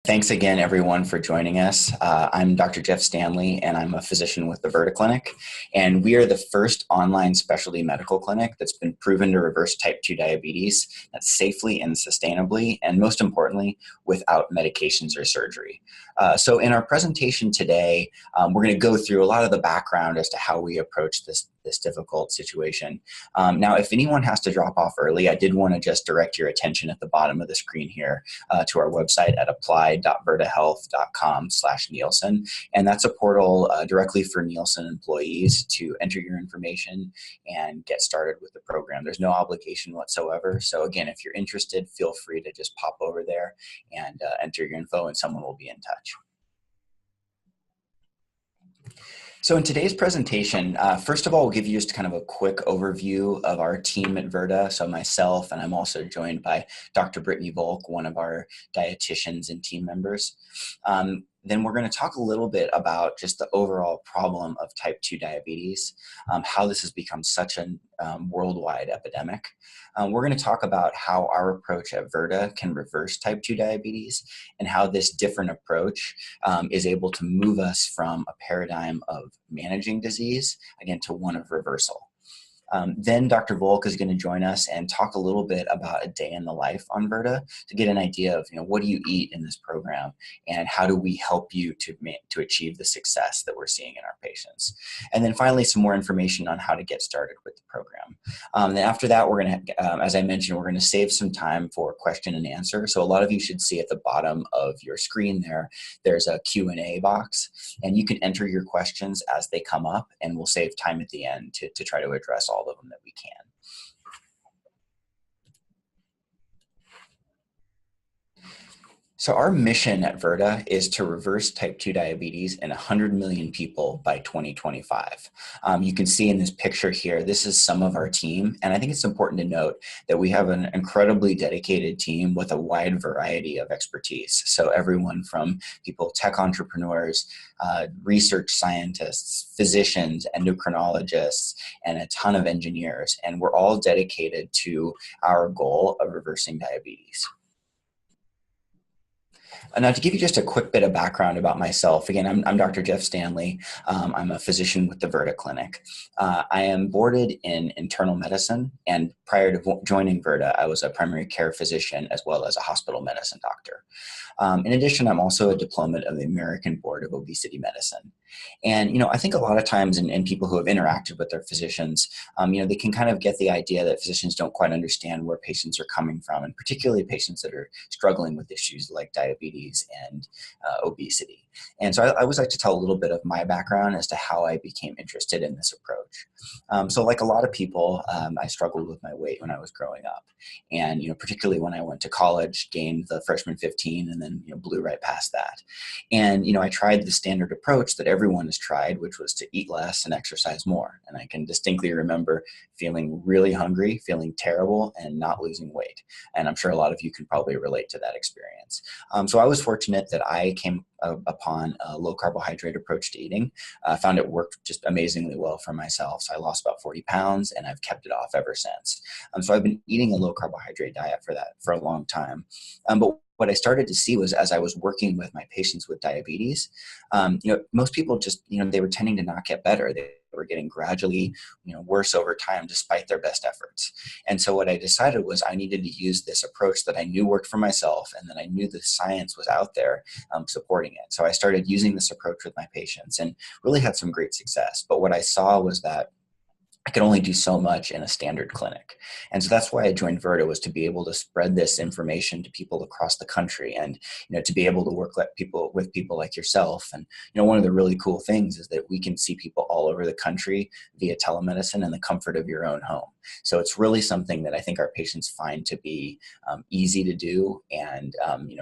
Thanks again, everyone, for joining us. I'm Dr. Jeff Stanley, and I'm a physician with the Virta Clinic. And we are the first online specialty medical clinic that's been proven to reverse type 2 diabetes that's safely and sustainably, and most importantly, without medications or surgery. So in our presentation today, we're going to go through a lot of the background as to how we approach this difficult situation. Now, if anyone has to drop off early, I did want to just direct your attention at the bottom of the screen here to our website at apply.virtahealth.com/Nielsen. And that's a portal directly for Nielsen employees to enter your information and get started with the program. There's no obligation whatsoever. So again, if you're interested, feel free to just pop over there and enter your info and someone will be in touch. So in today's presentation, first of all, we'll give you just kind of a quick overview of our team at Virta. So myself, and I'm also joined by Dr. Brittany Volk, one of our dietitians and team members. Then we're going to talk a little bit about just the overall problem of type 2 diabetes, how this has become such a worldwide epidemic. We're going to talk about how our approach at Virta can reverse type 2 diabetes and how this different approach is able to move us from a paradigm of managing disease, again, to one of reversal. Then Dr. Volk is going to join us and talk a little bit about a day in the life on Virta to get an idea of, what do you eat in this program and how do we help you to achieve the success that we're seeing in our patients. And then finally, some more information on how to get started with the program. Then after that, we're going to, as I mentioned, we're going to save some time for question and answer. So a lot of you should see at the bottom of your screen there's a Q&A box, and you can enter your questions as they come up, and we'll save time at the end to try to address all of them that we can. So our mission at Virta is to reverse type 2 diabetes in 100 million people by 2025. You can see in this picture here, this is some of our team. And I think it's important to note that we have an incredibly dedicated team with a wide variety of expertise. So everyone from people, tech entrepreneurs, research scientists, physicians, endocrinologists, and a ton of engineers. And we're all dedicated to our goal of reversing diabetes. Now, to give you just a quick bit of background about myself, again, I'm Dr. Jeff Stanley. I'm a physician with the Virta Clinic. I am boarded in internal medicine, and prior to joining Virta, I was a primary care physician as well as a hospital medicine doctor. In addition, I'm also a diplomate of the American Board of Obesity Medicine. And, I think a lot of times in people who have interacted with their physicians, they can kind of get the idea that physicians don't quite understand where patients are coming from, and particularly patients that are struggling with issues like diabetes and obesity. And so I always like to tell a little bit of my background as to how I became interested in this approach. So like a lot of people, I struggled with my weight when I was growing up. And, particularly when I went to college, gained the freshman 15 and then, blew right past that. And, I tried the standard approach that everyone has tried, which was to eat less and exercise more. And I can distinctly remember feeling really hungry, feeling terrible, and not losing weight. And I'm sure a lot of you can probably relate to that experience. So I was fortunate that I came upon a low carbohydrate approach to eating. I found it worked just amazingly well for myself. So I lost about 40 pounds and I've kept it off ever since. So I've been eating a low carbohydrate diet for a long time. But what I started to see was as I was working with my patients with diabetes, most people just, they were tending to not get better. They were getting gradually, worse over time despite their best efforts. And so what I decided was I needed to use this approach that I knew worked for myself and that I knew the science was out there supporting it. So I started using this approach with my patients and really had some great success. But what I saw was that I could only do so much in a standard clinic. And so that's why I joined Virta, was to be able to spread this information to people across the country and, to be able to work with people like yourself. And, one of the really cool things is that we can see people all over the country via telemedicine in the comfort of your own home. So it's really something that I think our patients find to be easy to do and,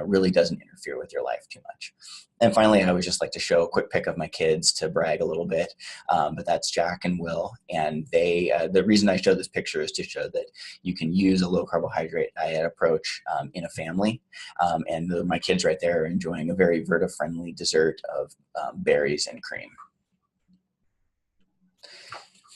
really doesn't interfere with your life too much. And finally, I would just like to show a quick pic of my kids to brag a little bit, but that's Jack and Will. And the reason I show this picture is to show that you can use a low carbohydrate diet approach in a family. And my kids right there are enjoying a very Virta-friendly dessert of berries and cream.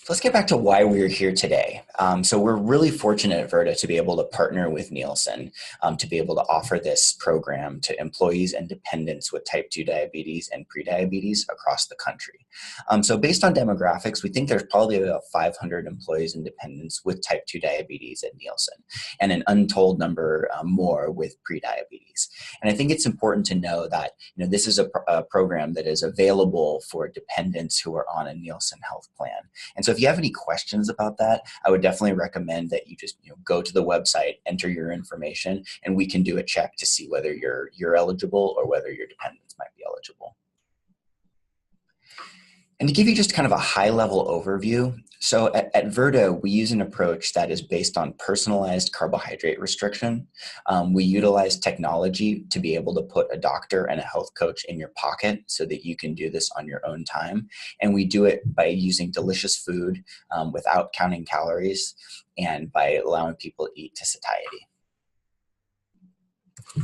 So let's get back to why we're here today. So we're really fortunate at Virta to be able to partner with Nielsen to be able to offer this program to employees and dependents with type 2 diabetes and prediabetes across the country. So based on demographics, we think there's probably about 500 employees and dependents with type 2 diabetes at Nielsen, and an untold number more with prediabetes. And I think it's important to know that this is a program that is available for dependents who are on a Nielsen health plan. And so if you have any questions about that, I would definitely recommend that you just go to the website, enter your information, and we can do a check to see whether you're eligible or whether your dependents might be eligible. And to give you just kind of a high-level overview, so at Virta, we use an approach that is based on personalized carbohydrate restriction. We utilize technology to be able to put a doctor and a health coach in your pocket so that you can do this on your own time. And we do it by using delicious food without counting calories and by allowing people to eat to satiety.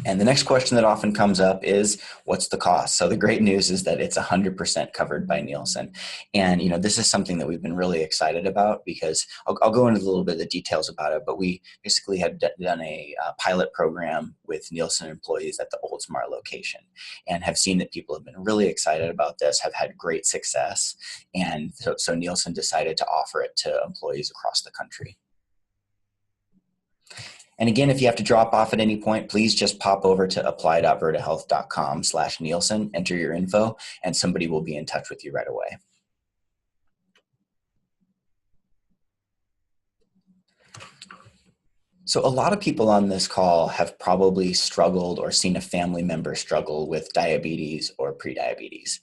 And the next question that often comes up is, what's the cost? So the great news is that it's 100% covered by Nielsen. And, this is something that we've been really excited about because I'll go into a little bit of the details about it, but we basically had done a pilot program with Nielsen employees at the Oldsmar location and have seen that people have been really excited about this, have had great success. And so Nielsen decided to offer it to employees across the country. And again, if you have to drop off at any point, please just pop over to apply.virtahealth.com/Nielsen, enter your info, and somebody will be in touch with you right away. So a lot of people on this call have probably struggled or seen a family member struggle with diabetes or prediabetes.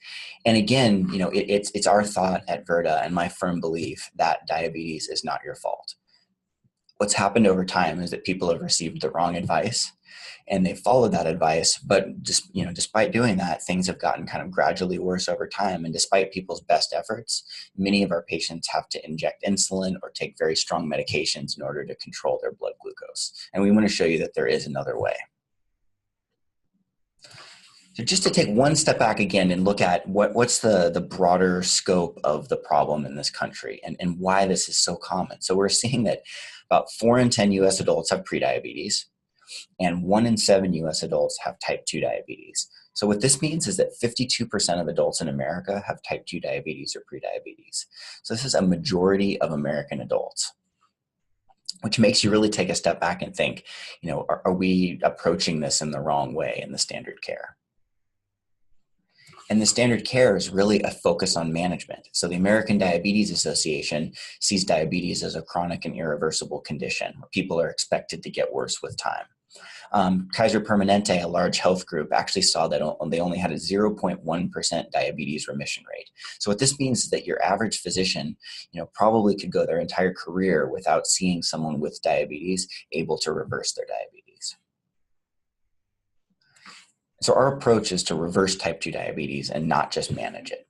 And again, it's our thought at Virta and my firm belief that diabetes is not your fault. What's happened over time is that people have received the wrong advice and they followed that advice, but just, despite doing that, things have gotten kind of gradually worse over time. And despite people's best efforts, many of our patients have to inject insulin or take very strong medications in order to control their blood glucose. And we want to show you that there is another way. So just to take one step back again and look at what's the broader scope of the problem in this country and why this is so common. So we're seeing that about 4 in 10 US adults have prediabetes and 1 in 7 US adults have type 2 diabetes. So what this means is that 52% of adults in America have type 2 diabetes or prediabetes. So this is a majority of American adults, which makes you really take a step back and think, are we approaching this in the wrong way in the standard care? And the standard care is really a focus on management. So the American Diabetes Association sees diabetes as a chronic and irreversible condition where people are expected to get worse with time. Kaiser Permanente, a large health group, actually saw that they only had a 0.1% diabetes remission rate. So what this means is that your average physician, probably could go their entire career without seeing someone with diabetes able to reverse their diabetes. So our approach is to reverse type 2 diabetes and not just manage it.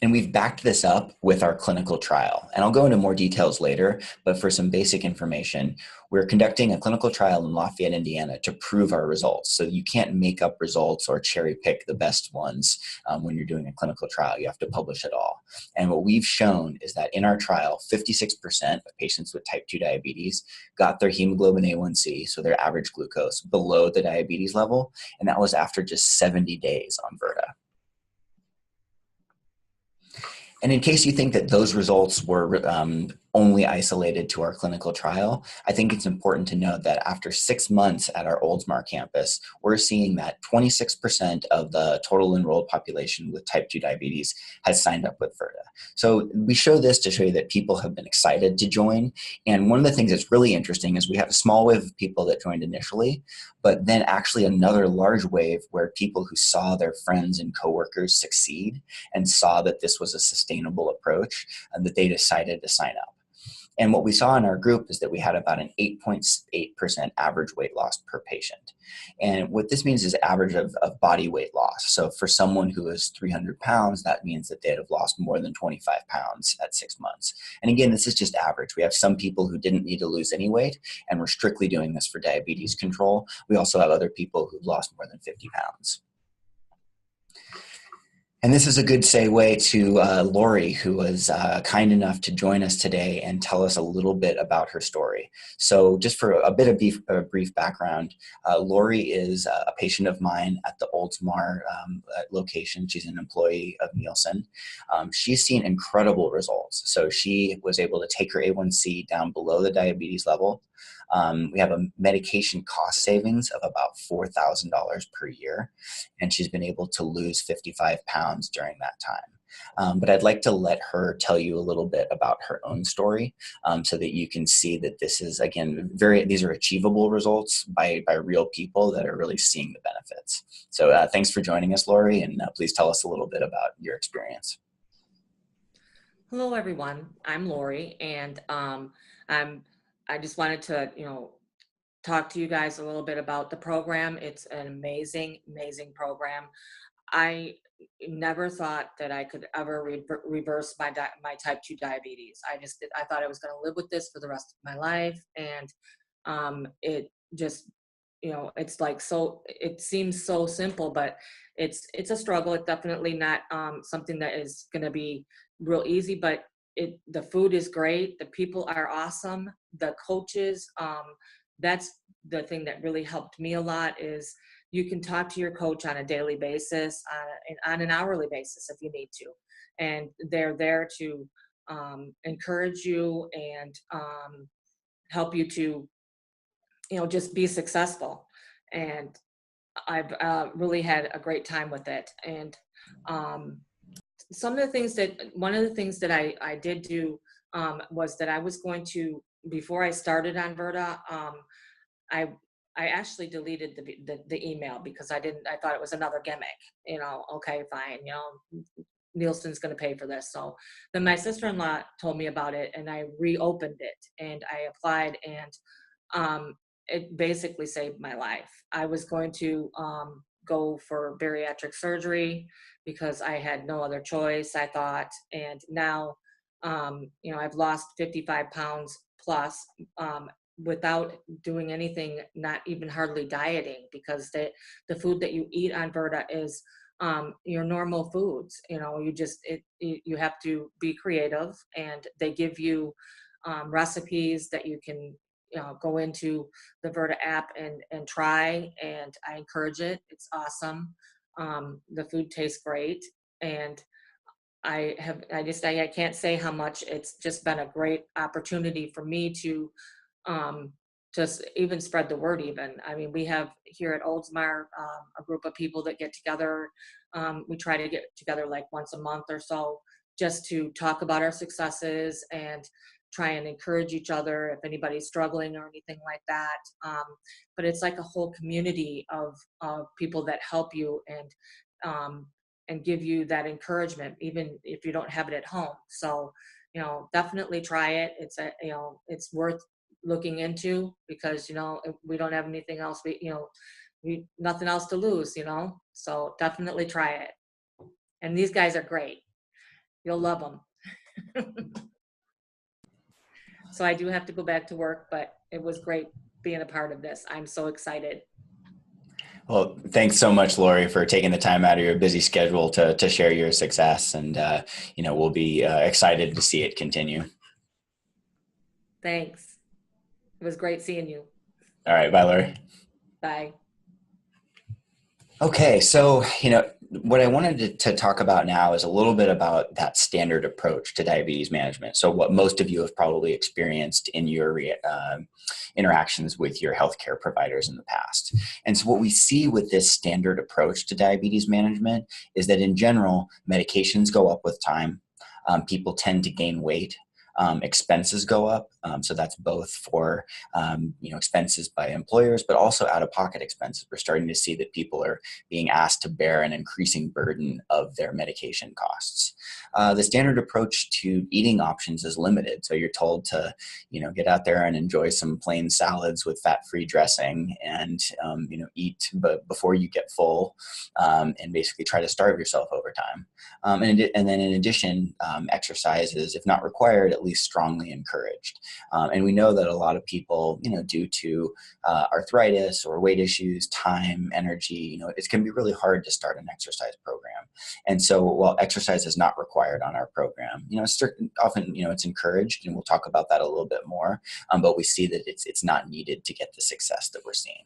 And we've backed this up with our clinical trial. And I'll go into more details later, but for some basic information, we're conducting a clinical trial in Lafayette, Indiana to prove our results. So you can't make up results or cherry pick the best ones when you're doing a clinical trial. You have to publish it all. And what we've shown is that in our trial, 56% of patients with type 2 diabetes got their hemoglobin A1C, so their average glucose, below the diabetes level. And that was after just 70 days on Virta. And in case you think that those results were only isolated to our clinical trial, I think it's important to note that after 6 months at our Oldsmar campus, we're seeing that 26% of the total enrolled population with type 2 diabetes has signed up with Virta. So we show this to show you that people have been excited to join. And one of the things that's really interesting is we have a small wave of people that joined initially, but then actually another large wave where people who saw their friends and coworkers succeed and saw that this was a sustainable approach and that they decided to sign up. And what we saw in our group is that we had about an 8.8% average weight loss per patient. And what this means is average of body weight loss. So for someone who is 300 pounds, that means that they'd have lost more than 25 pounds at 6 months. And again, this is just average. We have some people who didn't need to lose any weight, and we're strictly doing this for diabetes control. We also have other people who've lost more than 50 pounds. And this is a good segue to Lori, who was kind enough to join us today and tell us a little bit about her story. So just for a bit of brief background, Lori is a patient of mine at the Oldsmar location. She's an employee of Nielsen. She's seen incredible results. So she was able to take her A1C down below the diabetes level. We have a medication cost savings of about $4,000 per year, and she's been able to lose 55 pounds during that time. But I'd like to let her tell you a little bit about her own story, so that you can see that this is, again, these are achievable results by real people that are really seeing the benefits. So thanks for joining us, Lori, and please tell us a little bit about your experience. Hello, everyone. I'm Lori, and I just wanted to, talk to you guys a little bit about the program. It's an amazing, amazing program. I never thought that I could ever reverse my type 2 diabetes. I thought I was going to live with this for the rest of my life, and it just, it's like, so it seems so simple, but it's a struggle. It's definitely not something that is going to be real easy, but the food is great. The people are awesome. The coaches, that's the thing that really helped me a lot, is you can talk to your coach on a daily basis, on an hourly basis if you need to. And they're there to encourage you and help you to, just be successful. And I've really had a great time with it. And one of the things that I did do was that I was going to, before I started on Virta, I actually deleted the email because I thought it was another gimmick, okay, fine, Nielsen's going to pay for this. So then my sister-in-law told me about it, and I reopened it and I applied, and it basically saved my life. I was going to go for bariatric surgery because I had no other choice, I thought. And now, I've lost 55 pounds plus without doing anything, not even hardly dieting, because the food that you eat on Virta is your normal foods. You have to be creative, and they give you recipes that you can go into the Virta app and try, and I encourage it. It's awesome. The food tastes great, and I can't say how much it's just been a great opportunity for me to just even spread the word even. I mean, we have here at Oldsmar a group of people that get together. We try to get together like once a month or so, just to talk about our successes and try and encourage each other if anybody's struggling or anything like that. But it's like a whole community of people that help you and give you that encouragement, even if you don't have it at home. So, definitely try it. It's worth looking into, because, we don't have anything else. We nothing else to lose, so definitely try it. And these guys are great. You'll love them. So I do have to go back to work, but it was great being a part of this. I'm so excited. Well, thanks so much, Lori, for taking the time out of your busy schedule to share your success. And, we'll be excited to see it continue. Thanks. It was great seeing you. All right. Bye, Lori. Bye. Okay, so what I wanted to talk about now is a little bit about that standard approach to diabetes management. So what most of you have probably experienced in your interactions with your healthcare providers in the past. And so what we see with this standard approach to diabetes management is that in general, medications go up with time. People tend to gain weight. Expenses go up. So that's both for, expenses by employers, but also out-of-pocket expenses. We're starting to see that people are being asked to bear an increasing burden of their medication costs. The standard approach to eating options is limited. So you're told to, get out there and enjoy some plain salads with fat-free dressing and, eat before you get full, and basically try to starve yourself over time. And then in addition, exercise is, if not required, at least strongly encouraged. And we know that a lot of people, due to arthritis or weight issues, time, energy, it can be really hard to start an exercise program. And so while exercise is not required on our program, often, it's encouraged, and we'll talk about that a little bit more, but we see that it's not needed to get the success that we're seeing.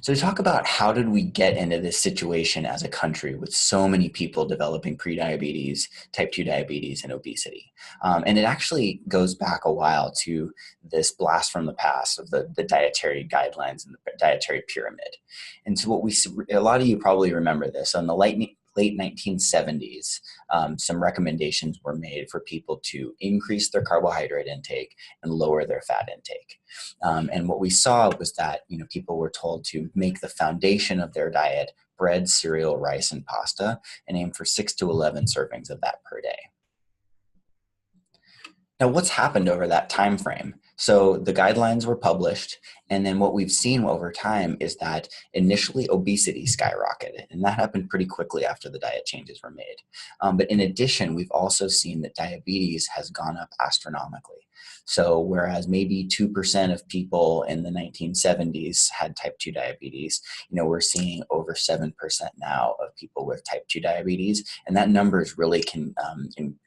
So to talk about how did we get into this situation as a country with so many people developing prediabetes, type 2 diabetes, and obesity. And it actually goes back a while to this blast from the past of the dietary guidelines and the dietary pyramid. And so what we see, a lot of you probably remember this, on the late 1970s, some recommendations were made for people to increase their carbohydrate intake and lower their fat intake. And what we saw was that, people were told to make the foundation of their diet bread, cereal, rice, and pasta, and aim for 6 to 11 servings of that per day. Now, what's happened over that time frame? So the guidelines were published, and then what we've seen over time is that initially obesity skyrocketed, and that happened pretty quickly after the diet changes were made. But in addition, we've also seen that diabetes has gone up astronomically. So whereas maybe 2% of people in the 1970s had type 2 diabetes, we're seeing over 7% now of people with type 2 diabetes, and that number is really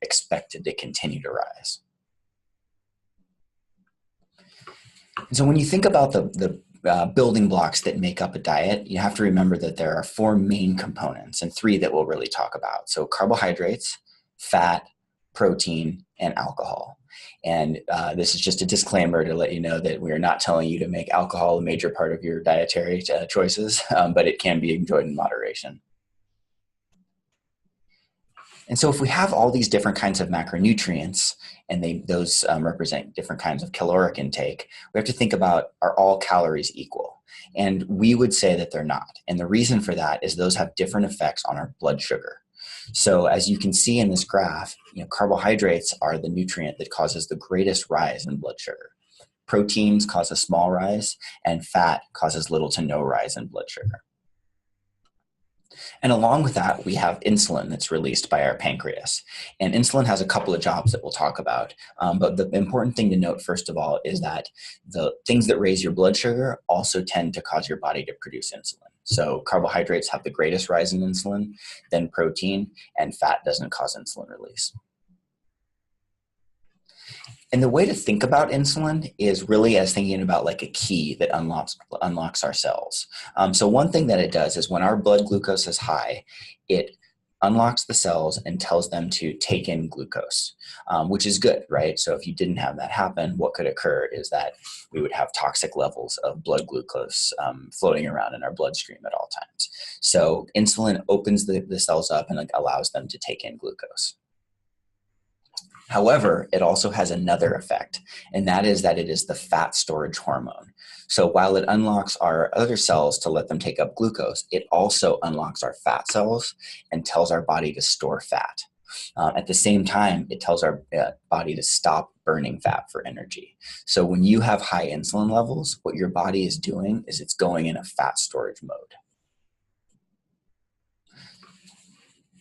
expected to continue to rise. And so when you think about the building blocks that make up a diet, you have to remember that there are 4 main components, and 3 that we'll really talk about. So carbohydrates, fat, protein, and alcohol. And this is just a disclaimer to let you know that we are not telling you to make alcohol a major part of your dietary choices, but it can be enjoyed in moderation. And so if we have all these different kinds of macronutrients, and those represent different kinds of caloric intake, we have to think about, are all calories equal? And we would say that they're not. And the reason for that is those have different effects on our blood sugar. So as you can see in this graph, carbohydrates are the nutrient that causes the greatest rise in blood sugar. Proteins cause a small rise, and fat causes little to no rise in blood sugar. And along with that, we have insulin that's released by our pancreas. And insulin has a couple of jobs that we'll talk about. But the important thing to note, first of all, is that the things that raise your blood sugar also tend to cause your body to produce insulin. So carbohydrates have the greatest rise in insulin, then protein, and fat doesn't cause insulin release. And the way to think about insulin is really as thinking about like a key that unlocks our cells. So one thing that it does is when our blood glucose is high, it unlocks the cells and tells them to take in glucose, which is good, right? So if you didn't have that happen, what could occur is that we would have toxic levels of blood glucose floating around in our bloodstream at all times. So insulin opens the cells up and allows them to take in glucose. However, it also has another effect, and that is that it is the fat storage hormone. So while it unlocks our other cells to let them take up glucose, it also unlocks our fat cells and tells our body to store fat. At the same time, it tells our body to stop burning fat for energy. So when you have high insulin levels, what your body is doing is it's going in a fat storage mode.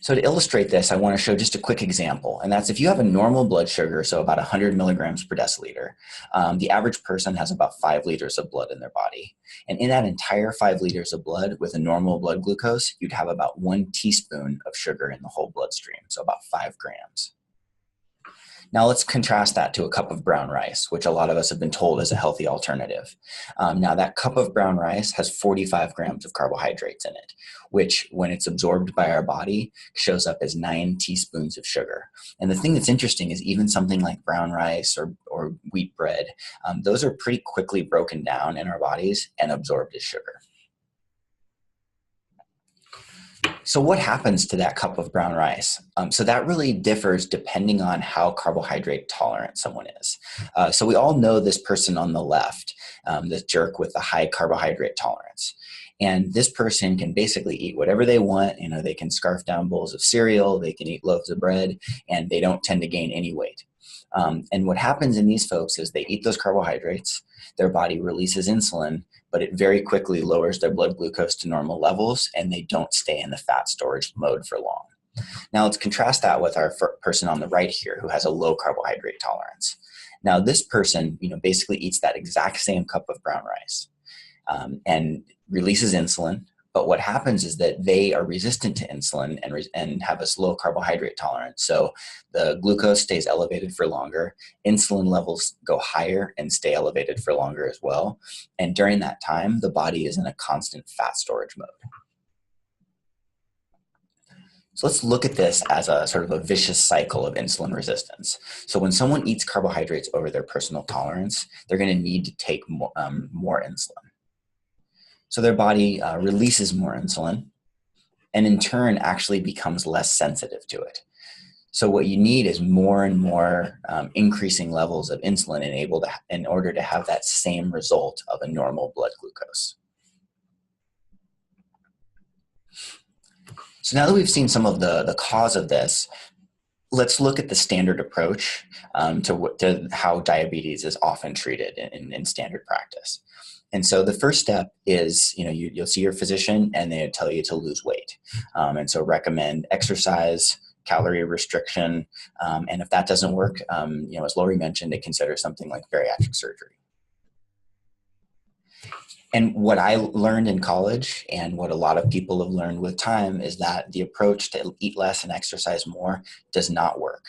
So to illustrate this, I want to show just a quick example, and that's if you have a normal blood sugar, so about 100 milligrams per deciliter, the average person has about 5 liters of blood in their body. And in that entire 5 liters of blood with a normal blood glucose, you'd have about 1 teaspoon of sugar in the whole bloodstream, so about 5 grams. Now let's contrast that to a cup of brown rice, which a lot of us have been told is a healthy alternative. Now that cup of brown rice has 45 grams of carbohydrates in it, which when it's absorbed by our body shows up as 9 teaspoons of sugar. And the thing that's interesting is even something like brown rice or wheat bread, those are pretty quickly broken down in our bodies and absorbed as sugar. So what happens to that cup of brown rice? So that really differs depending on how carbohydrate tolerant someone is. So we all know this person on the left, this jerk with the high carbohydrate tolerance. And this person can basically eat whatever they want. They can scarf down bowls of cereal, they can eat loaves of bread, and they don't tend to gain any weight. And what happens in these folks is they eat those carbohydrates, their body releases insulin, but it very quickly lowers their blood glucose to normal levels, and they don't stay in the fat storage mode for long. Now let's contrast that with our person on the right here who has a low carbohydrate tolerance. Now this person, basically eats that exact same cup of brown rice and releases insulin. But what happens is that they are resistant to insulin and have a low carbohydrate tolerance. So the glucose stays elevated for longer. Insulin levels go higher and stay elevated for longer as well. And during that time, the body is in a constant fat storage mode. So let's look at this as a sort of a vicious cycle of insulin resistance. So when someone eats carbohydrates over their personal tolerance, they're going to need to take more insulin. So their body releases more insulin and in turn actually becomes less sensitive to it. So what you need is more and more increasing levels of insulin in order to have that same result of a normal blood glucose. So now that we've seen some of the cause of this, let's look at the standard approach to how diabetes is often treated in standard practice. And so the first step is, you'll see your physician and they tell you to lose weight. And so recommend exercise, calorie restriction. And if that doesn't work, as Lori mentioned, they consider something like bariatric surgery. And what I learned in college and what a lot of people have learned with time is that the approach to eat less and exercise more does not work.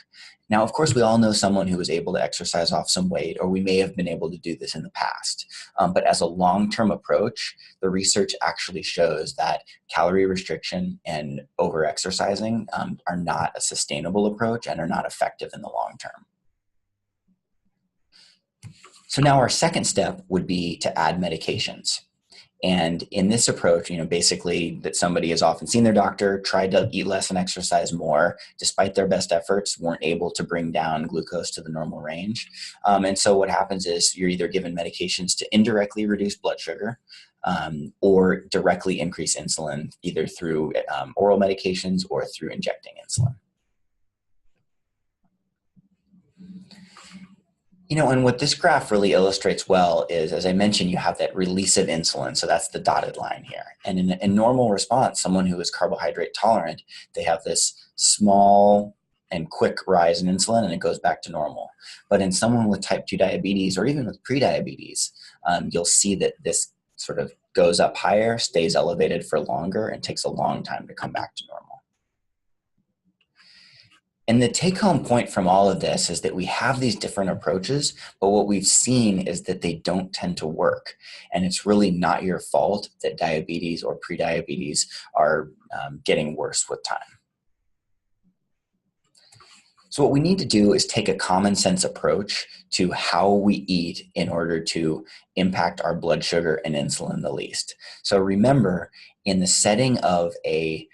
Now, of course, we all know someone who was able to exercise off some weight, or we may have been able to do this in the past. But as a long-term approach, the research actually shows that calorie restriction and over-exercising are not a sustainable approach and are not effective in the long term. So now our second step would be to add medications. And in this approach, basically that somebody has often seen their doctor, tried to eat less and exercise more, despite their best efforts, weren't able to bring down glucose to the normal range. And so what happens is you're either given medications to indirectly reduce blood sugar or directly increase insulin, either through oral medications or through injecting insulin. And what this graph really illustrates well is, as I mentioned, you have that release of insulin. So that's the dotted line here. And in normal response, someone who is carbohydrate tolerant, they have this small and quick rise in insulin and it goes back to normal. But in someone with type 2 diabetes or even with prediabetes, you'll see that this sort of goes up higher, stays elevated for longer, and takes a long time to come back to normal. And the take-home point from all of this is that we have these different approaches, but what we've seen is that they don't tend to work. And it's really not your fault that diabetes or prediabetes are getting worse with time. So what we need to do is take a common sense approach to how we eat in order to impact our blood sugar and insulin the least. So remember, in the setting of a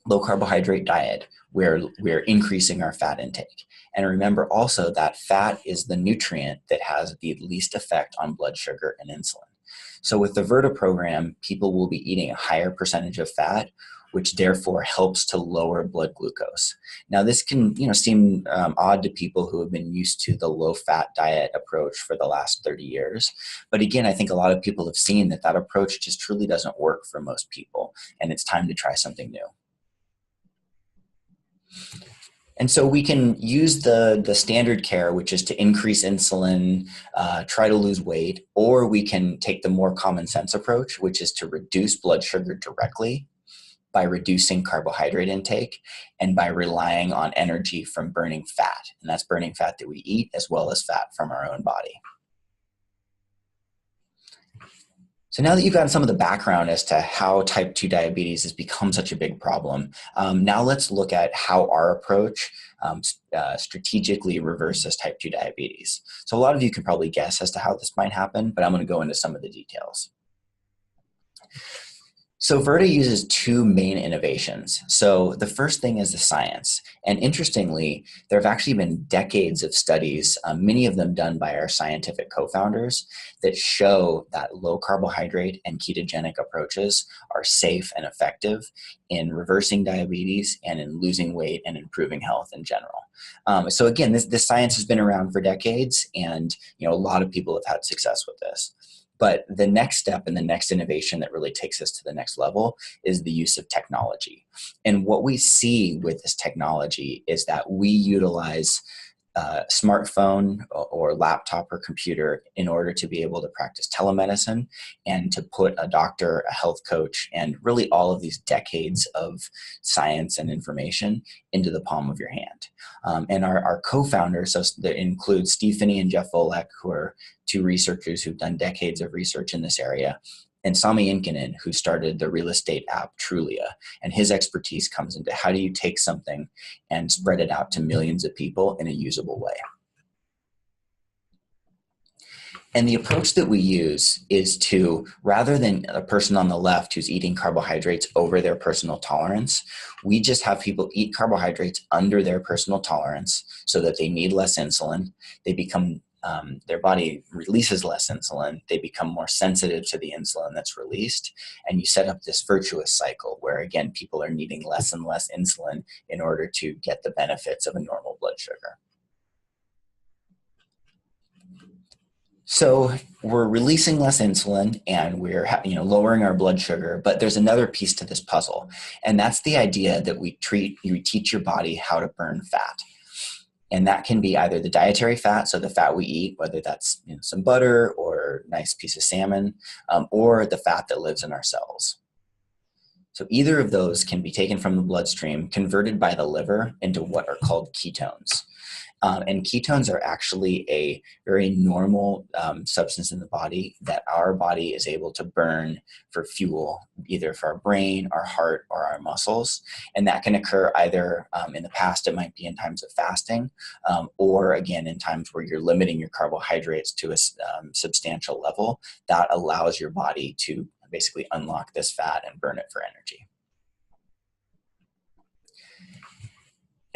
low carbohydrate diet, we're increasing our fat intake. And remember also that fat is the nutrient that has the least effect on blood sugar and insulin. So with the Virta program, people will be eating a higher percentage of fat, which therefore helps to lower blood glucose. Now this can seem odd to people who have been used to the low-fat diet approach for the last 30 years. But again, I think a lot of people have seen that approach just truly doesn't work for most people, and it's time to try something new. And so we can use the standard care, which is to increase insulin, try to lose weight, or we can take the more common sense approach, which is to reduce blood sugar directly by reducing carbohydrate intake and by relying on energy from burning fat. And that's burning fat that we eat as well as fat from our own body. So now that you've gotten some of the background as to how type 2 diabetes has become such a big problem, now let's look at how our approach strategically reverses type 2 diabetes. So a lot of you can probably guess as to how this might happen, but I'm going to go into some of the details. So Virta uses two main innovations. So the first thing is the science. And interestingly, there have actually been decades of studies, many of them done by our scientific co-founders, that show that low carbohydrate and ketogenic approaches are safe and effective in reversing diabetes and in losing weight and improving health in general. So again, this science has been around for decades, and a lot of people have had success with this. But the next step and the next innovation that really takes us to the next level is the use of technology. And what we see with this technology is that we utilize smartphone or laptop or computer in order to be able to practice telemedicine and to put a doctor, a health coach, and really all of these decades of science and information into the palm of your hand. And our co-founders, so that includes Steve Finney and Jeff Volek, who are two researchers who've done decades of research in this area, and Sami Inkinen, who started the real estate app Trulia. And his expertise comes into how do you take something and spread it out to millions of people in a usable way. And the approach that we use is to, rather than a person on the left who's eating carbohydrates over their personal tolerance, we just have people eat carbohydrates under their personal tolerance so that they need less insulin. They become their body releases less insulin. They become more sensitive to the insulin that's released. And you set up this virtuous cycle where, again, people are needing less and less insulin in order to get the benefits of a normal blood sugar. So we're releasing less insulin and we're lowering our blood sugar, but there's another piece to this puzzle. And that's the idea that we teach your body how to burn fat. And that can be either the dietary fat, so the fat we eat, whether that's some butter or a nice piece of salmon, or the fat that lives in our cells. So either of those can be taken from the bloodstream, converted by the liver into what are called ketones. And ketones are actually a very normal substance in the body that our body is able to burn for fuel, either for our brain, our heart, or our muscles. And that can occur either in the past, it might be in times of fasting, or again, in times where you're limiting your carbohydrates to a substantial level. That allows your body to basically unlock this fat and burn it for energy.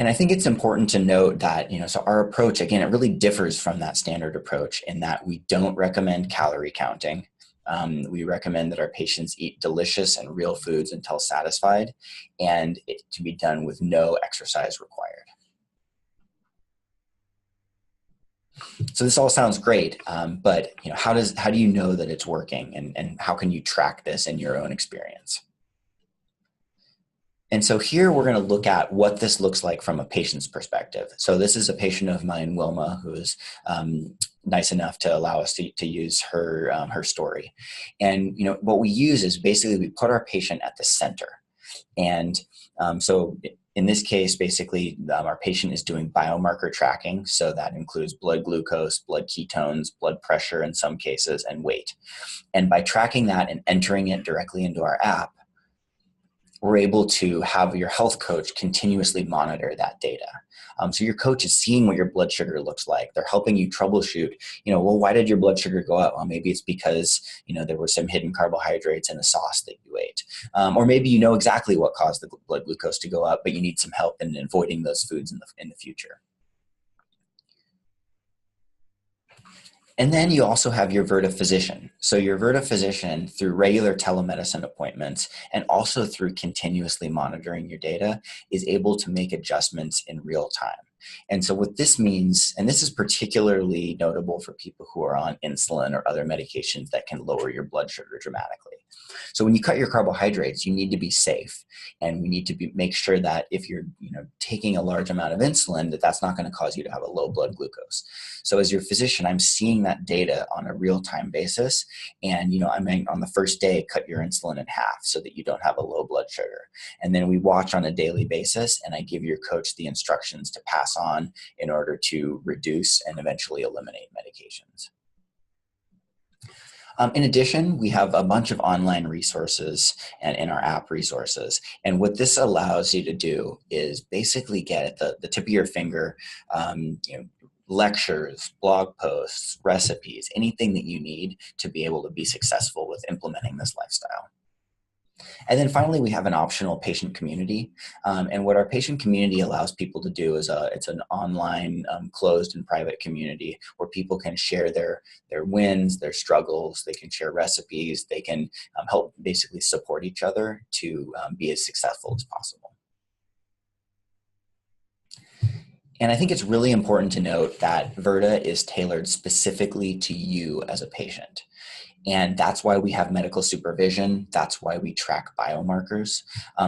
And I think it's important to note that, so our approach, again, it really differs from that standard approach in that we don't recommend calorie counting. We recommend that our patients eat delicious and real foods until satisfied, and it to be done with no exercise required. So this all sounds great, but how do you know that it's working, and how can you track this in your own experience? And so here we're going to look at what this looks like from a patient's perspective. So this is a patient of mine, Wilma, who is nice enough to allow us to use her story. And what we use is basically we put our patient at the center. And so in this case, basically our patient is doing biomarker tracking. So that includes blood glucose, blood ketones, blood pressure in some cases, and weight. And by tracking that and entering it directly into our app, we're able to have your health coach continuously monitor that data. So your coach is seeing what your blood sugar looks like. They're helping you troubleshoot, well, why did your blood sugar go up? Well, maybe it's because, there were some hidden carbohydrates in the sauce that you ate. Or maybe you know exactly what caused the blood glucose to go up, but you need some help in avoiding those foods in the future. And then you also have your Virta physician. So your Virta physician, through regular telemedicine appointments and also through continuously monitoring your data, is able to make adjustments in real time. And so what this means, and this is particularly notable for people who are on insulin or other medications that can lower your blood sugar dramatically. So when you cut your carbohydrates, you need to be safe, and we need to make sure that if you're taking a large amount of insulin, that's not going to cause you to have a low blood glucose. So as your physician, I'm seeing that data on a real-time basis, and I may on the first day cut your insulin in half so that you don't have a low blood sugar. And then we watch on a daily basis, and I give your coach the instructions to pass on in order to reduce and eventually eliminate medications. In addition, we have a bunch of online resources and in our app resources. And what this allows you to do is basically get at the tip of your finger, lectures, blog posts, recipes, anything that you need to be able to be successful with implementing this lifestyle. And then finally, we have an optional patient community. And what our patient community allows people to do is it's an online closed and private community where people can share their wins, their struggles, they can share recipes, they can help basically support each other to be as successful as possible. And I think it's really important to note that Virta is tailored specifically to you as a patient. And that's why we have medical supervision. That's why we track biomarkers.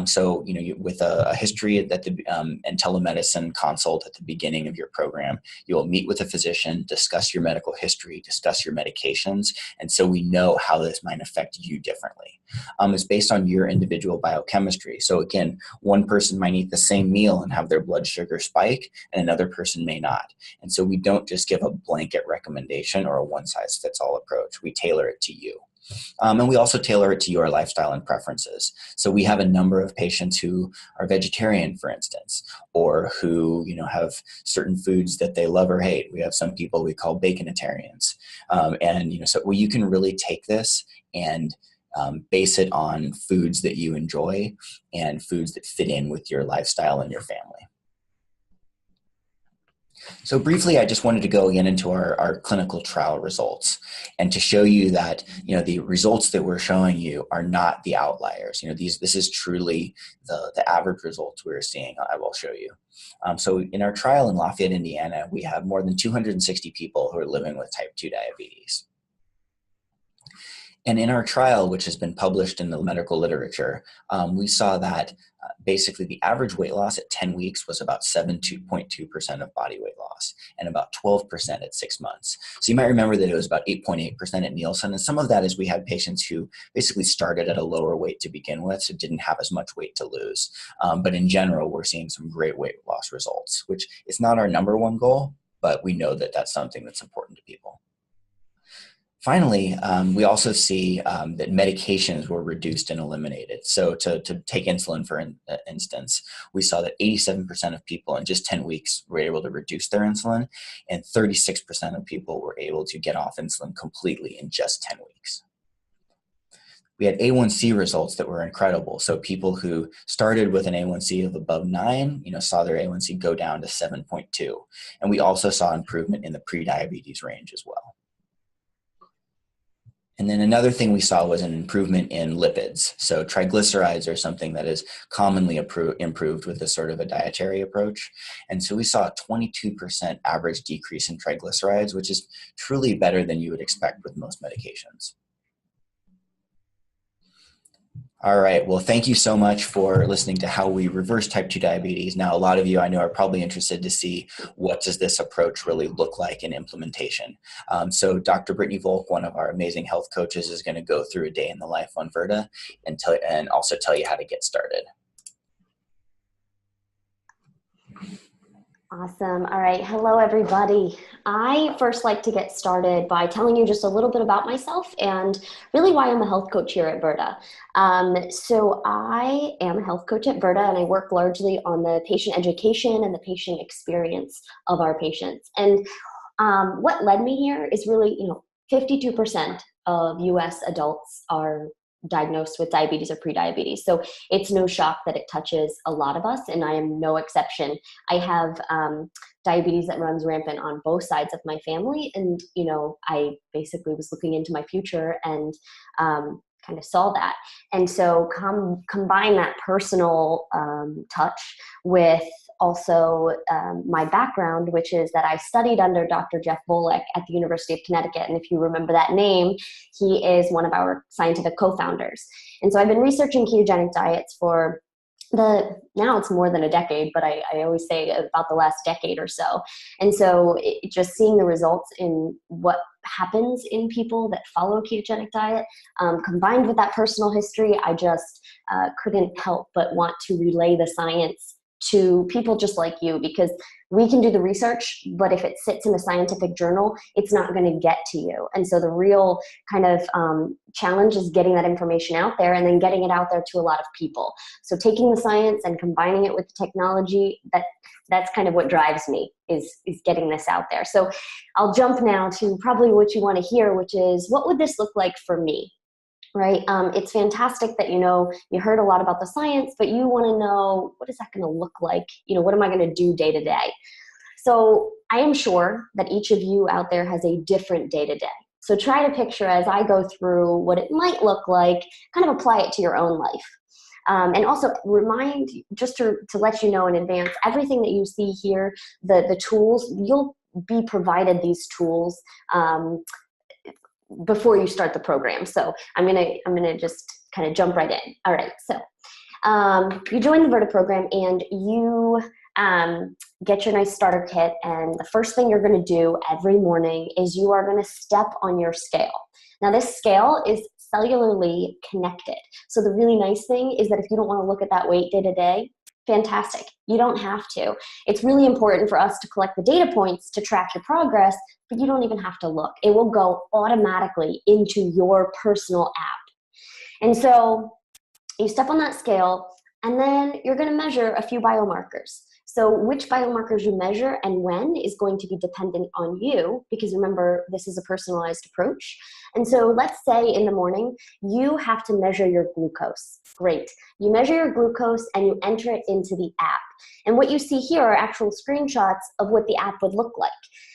So, with a history at the and telemedicine consult at the beginning of your program, you'll meet with a physician, discuss your medical history, discuss your medications, and so we know how this might affect you differently. It's based on your individual biochemistry. So again, one person might eat the same meal and have their blood sugar spike, and another person may not. And so we don't just give a blanket recommendation or a one-size-fits-all approach. We tailor it to you. And we also tailor it to your lifestyle and preferences. So we have a number of patients who are vegetarian, for instance, or who have certain foods that they love or hate. We have some people we call baconitarians, so you can really take this and base it on foods that you enjoy and foods that fit in with your lifestyle and your family. So briefly, I just wanted to go again into our clinical trial results and to show you that, the results that we're showing you are not the outliers. This is truly the average results we're seeing. I will show you. So in our trial in Lafayette, Indiana, we have more than 260 people who are living with type 2 diabetes. And in our trial, which has been published in the medical literature, we saw that basically the average weight loss at 10 weeks was about 7.2% of body weight loss and about 12% at 6 months. So you might remember that it was about 8.8% at Nielsen. And some of that is we had patients who basically started at a lower weight to begin with, so didn't have as much weight to lose. But in general, we're seeing some great weight loss results, which is not our number one goal, but we know that that's something that's important to people. Finally, we also see that medications were reduced and eliminated. So to take insulin, for instance, we saw that 87% of people in just 10 weeks were able to reduce their insulin, and 36% of people were able to get off insulin completely in just 10 weeks. We had A1C results that were incredible. So people who started with an A1C of above 9, saw their A1C go down to 7.2. And we also saw improvement in the prediabetes range as well. And then another thing we saw was an improvement in lipids. So triglycerides are something that is commonly improved with this sort of a dietary approach. And so we saw a 22% average decrease in triglycerides, which is truly better than you would expect with most medications. All right. Well, thank you so much for listening to how we reverse type 2 diabetes. Now, a lot of you I know are probably interested to see what does this approach really look like in implementation. So Dr. Brittany Volk, one of our amazing health coaches, is going to go through a day in the life on Virta and also tell you how to get started. Awesome. All right. Hello, everybody. I first like to get started by telling you just a little bit about myself and really why I'm a health coach here at Virta. So I am a health coach at Virta, and I work largely on the patient education and the patient experience of our patients. And what led me here is really, 52% of US adults are diagnosed with diabetes or prediabetes. So it's no shock that it touches a lot of us, and I am no exception. I have diabetes that runs rampant on both sides of my family, and I basically was looking into my future and kind of saw that. And so combine that personal touch with also my background, which is that I studied under Dr. Jeff Volek at the University of Connecticut. And if you remember that name, he is one of our scientific co-founders. And so I've been researching ketogenic diets for now it's more than a decade, but I always say about the last decade or so. And so just seeing the results in what happens in people that follow a ketogenic diet, combined with that personal history, I just couldn't help but want to relay the science to people just like you, because we can do the research, but if it sits in a scientific journal, it's not going to get to you. And so the real kind of challenge is getting that information out there and then getting it out there to a lot of people. So taking the science and combining it with the technology, that's kind of what drives me, is getting this out there. So I'll jump now to probably what you want to hear, which is, what would this look like for me? Right? It's fantastic that, you heard a lot about the science, but you want to know, what is that going to look like? What am I going to do day to day? So I am sure that each of you out there has a different day to day. So try to picture, as I go through, what it might look like, kind of apply it to your own life. And also remind, just to let you know in advance, everything that you see here, the tools, you'll be provided these tools before you start the program. So I'm gonna just kind of jump right in. All right, so you join the Virta program and you get your nice starter kit, and the first thing you're going to do every morning is you are going to step on your scale. Now this scale is cellularly connected. So the really nice thing is that if you don't want to look at that weight day to day, fantastic. You don't have to. It's really important for us to collect the data points to track your progress, but you don't even have to look. It will go automatically into your personal app. And so you step on that scale, and then you're going to measure a few biomarkers. So which biomarkers you measure and when is going to be dependent on you, because remember, this is a personalized approach. And so let's say in the morning, you have to measure your glucose. Great. You measure your glucose and you enter it into the app. And what you see here are actual screenshots of what the app would look like.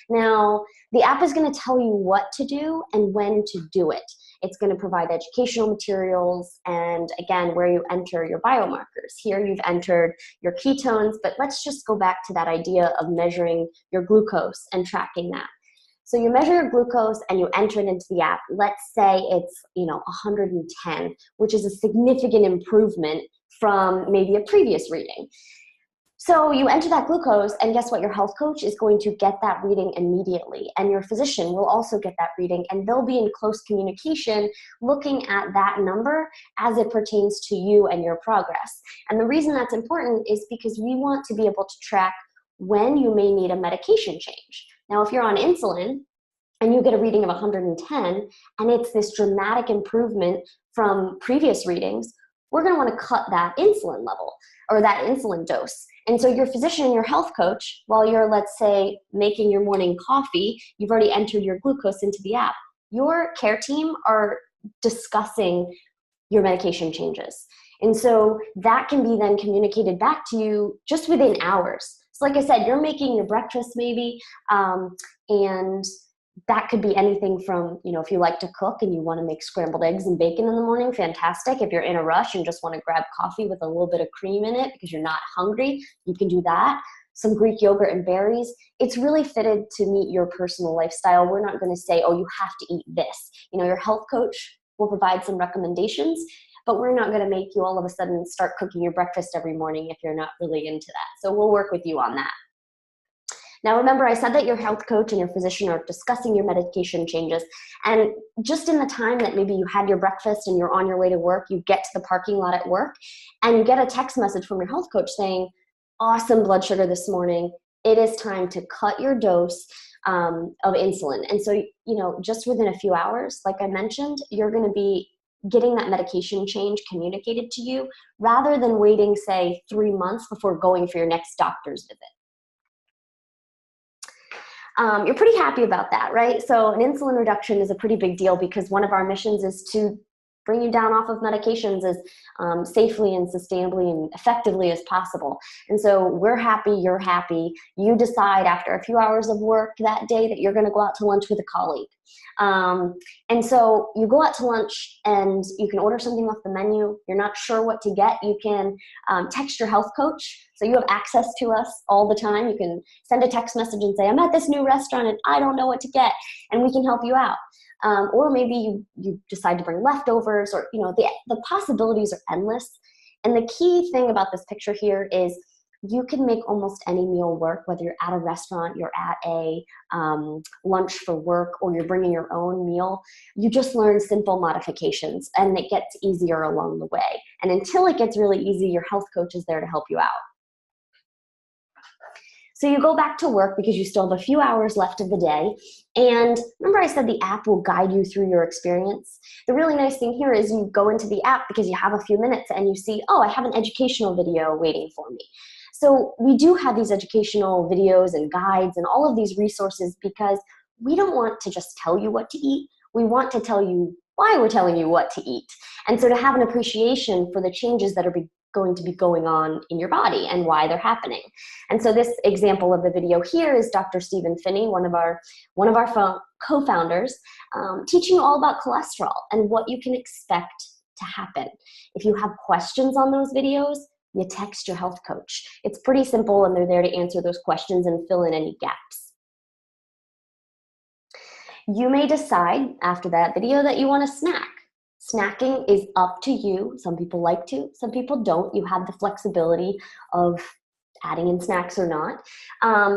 Now, the app is going to tell you what to do and when to do it. It's going to provide educational materials and, again, where you enter your biomarkers. Here you've entered your ketones, but let's just go back to that idea of measuring your glucose and tracking that. So you measure your glucose and you enter it into the app. Let's say it's 110, which is a significant improvement from maybe a previous reading. So you enter that glucose, and guess what? Your health coach is going to get that reading immediately, and your physician will also get that reading, and they'll be in close communication looking at that number as it pertains to you and your progress. And the reason that's important is because we want to be able to track when you may need a medication change. Now, if you're on insulin and you get a reading of 110, and it's this dramatic improvement from previous readings, we're going to want to cut that insulin level or that insulin dose. And so your physician and your health coach, while you're, let's say, making your morning coffee, you've already entered your glucose into the app. Your care team are discussing your medication changes. And so that can be then communicated back to you just within hours. So like I said, you're making your breakfast maybe, and that could be anything from, if you like to cook and you want to make scrambled eggs and bacon in the morning, fantastic. If you're in a rush and just want to grab coffee with a little bit of cream in it because you're not hungry, you can do that. Some Greek yogurt and berries. It's really fitted to meet your personal lifestyle. We're not going to say, oh, you have to eat this. Your health coach will provide some recommendations, but we're not going to make you all of a sudden start cooking your breakfast every morning if you're not really into that. So we'll work with you on that. Now, remember, I said that your health coach and your physician are discussing your medication changes. And just in the time that maybe you had your breakfast and you're on your way to work, you get to the parking lot at work and you get a text message from your health coach saying, awesome blood sugar this morning. It is time to cut your dose of insulin. And so, just within a few hours, like I mentioned, you're going to be getting that medication change communicated to you rather than waiting, say, 3 months before going for your next doctor's visit. You're pretty happy about that, right? So an insulin reduction is a pretty big deal because one of our missions is to bring you down off of medications as safely and sustainably and effectively as possible. And so we're happy, you're happy. You decide after a few hours of work that day that you're going to go out to lunch with a colleague. And so you go out to lunch and you can order something off the menu. You're not sure what to get. You can text your health coach. So you have access to us all the time. You can send a text message and say, I'm at this new restaurant and I don't know what to get, and we can help you out. Or maybe you decide to bring leftovers, or the possibilities are endless. And the key thing about this picture here is you can make almost any meal work, whether you're at a restaurant, you're at a lunch for work, or you're bringing your own meal. You just learn simple modifications and it gets easier along the way. And until it gets really easy, your health coach is there to help you out. So you go back to work because you still have a few hours left of the day. And remember I said the app will guide you through your experience? The really nice thing here is you go into the app because you have a few minutes and you see, oh, I have an educational video waiting for me. So we do have these educational videos and guides and all of these resources because we don't want to just tell you what to eat. We want to tell you why we're telling you what to eat. And so to have an appreciation for the changes that are going to be going on in your body and why they're happening. And so this example of the video here is Dr. Stephen Finney, one of our co-founders, teaching you all about cholesterol and what you can expect to happen. If you have questions on those videos, you text your health coach. It's pretty simple, and they're there to answer those questions and fill in any gaps. You may decide after that video that you want to snack. Snacking is up to you. Some people like to, some people don't. You have the flexibility of adding in snacks or not.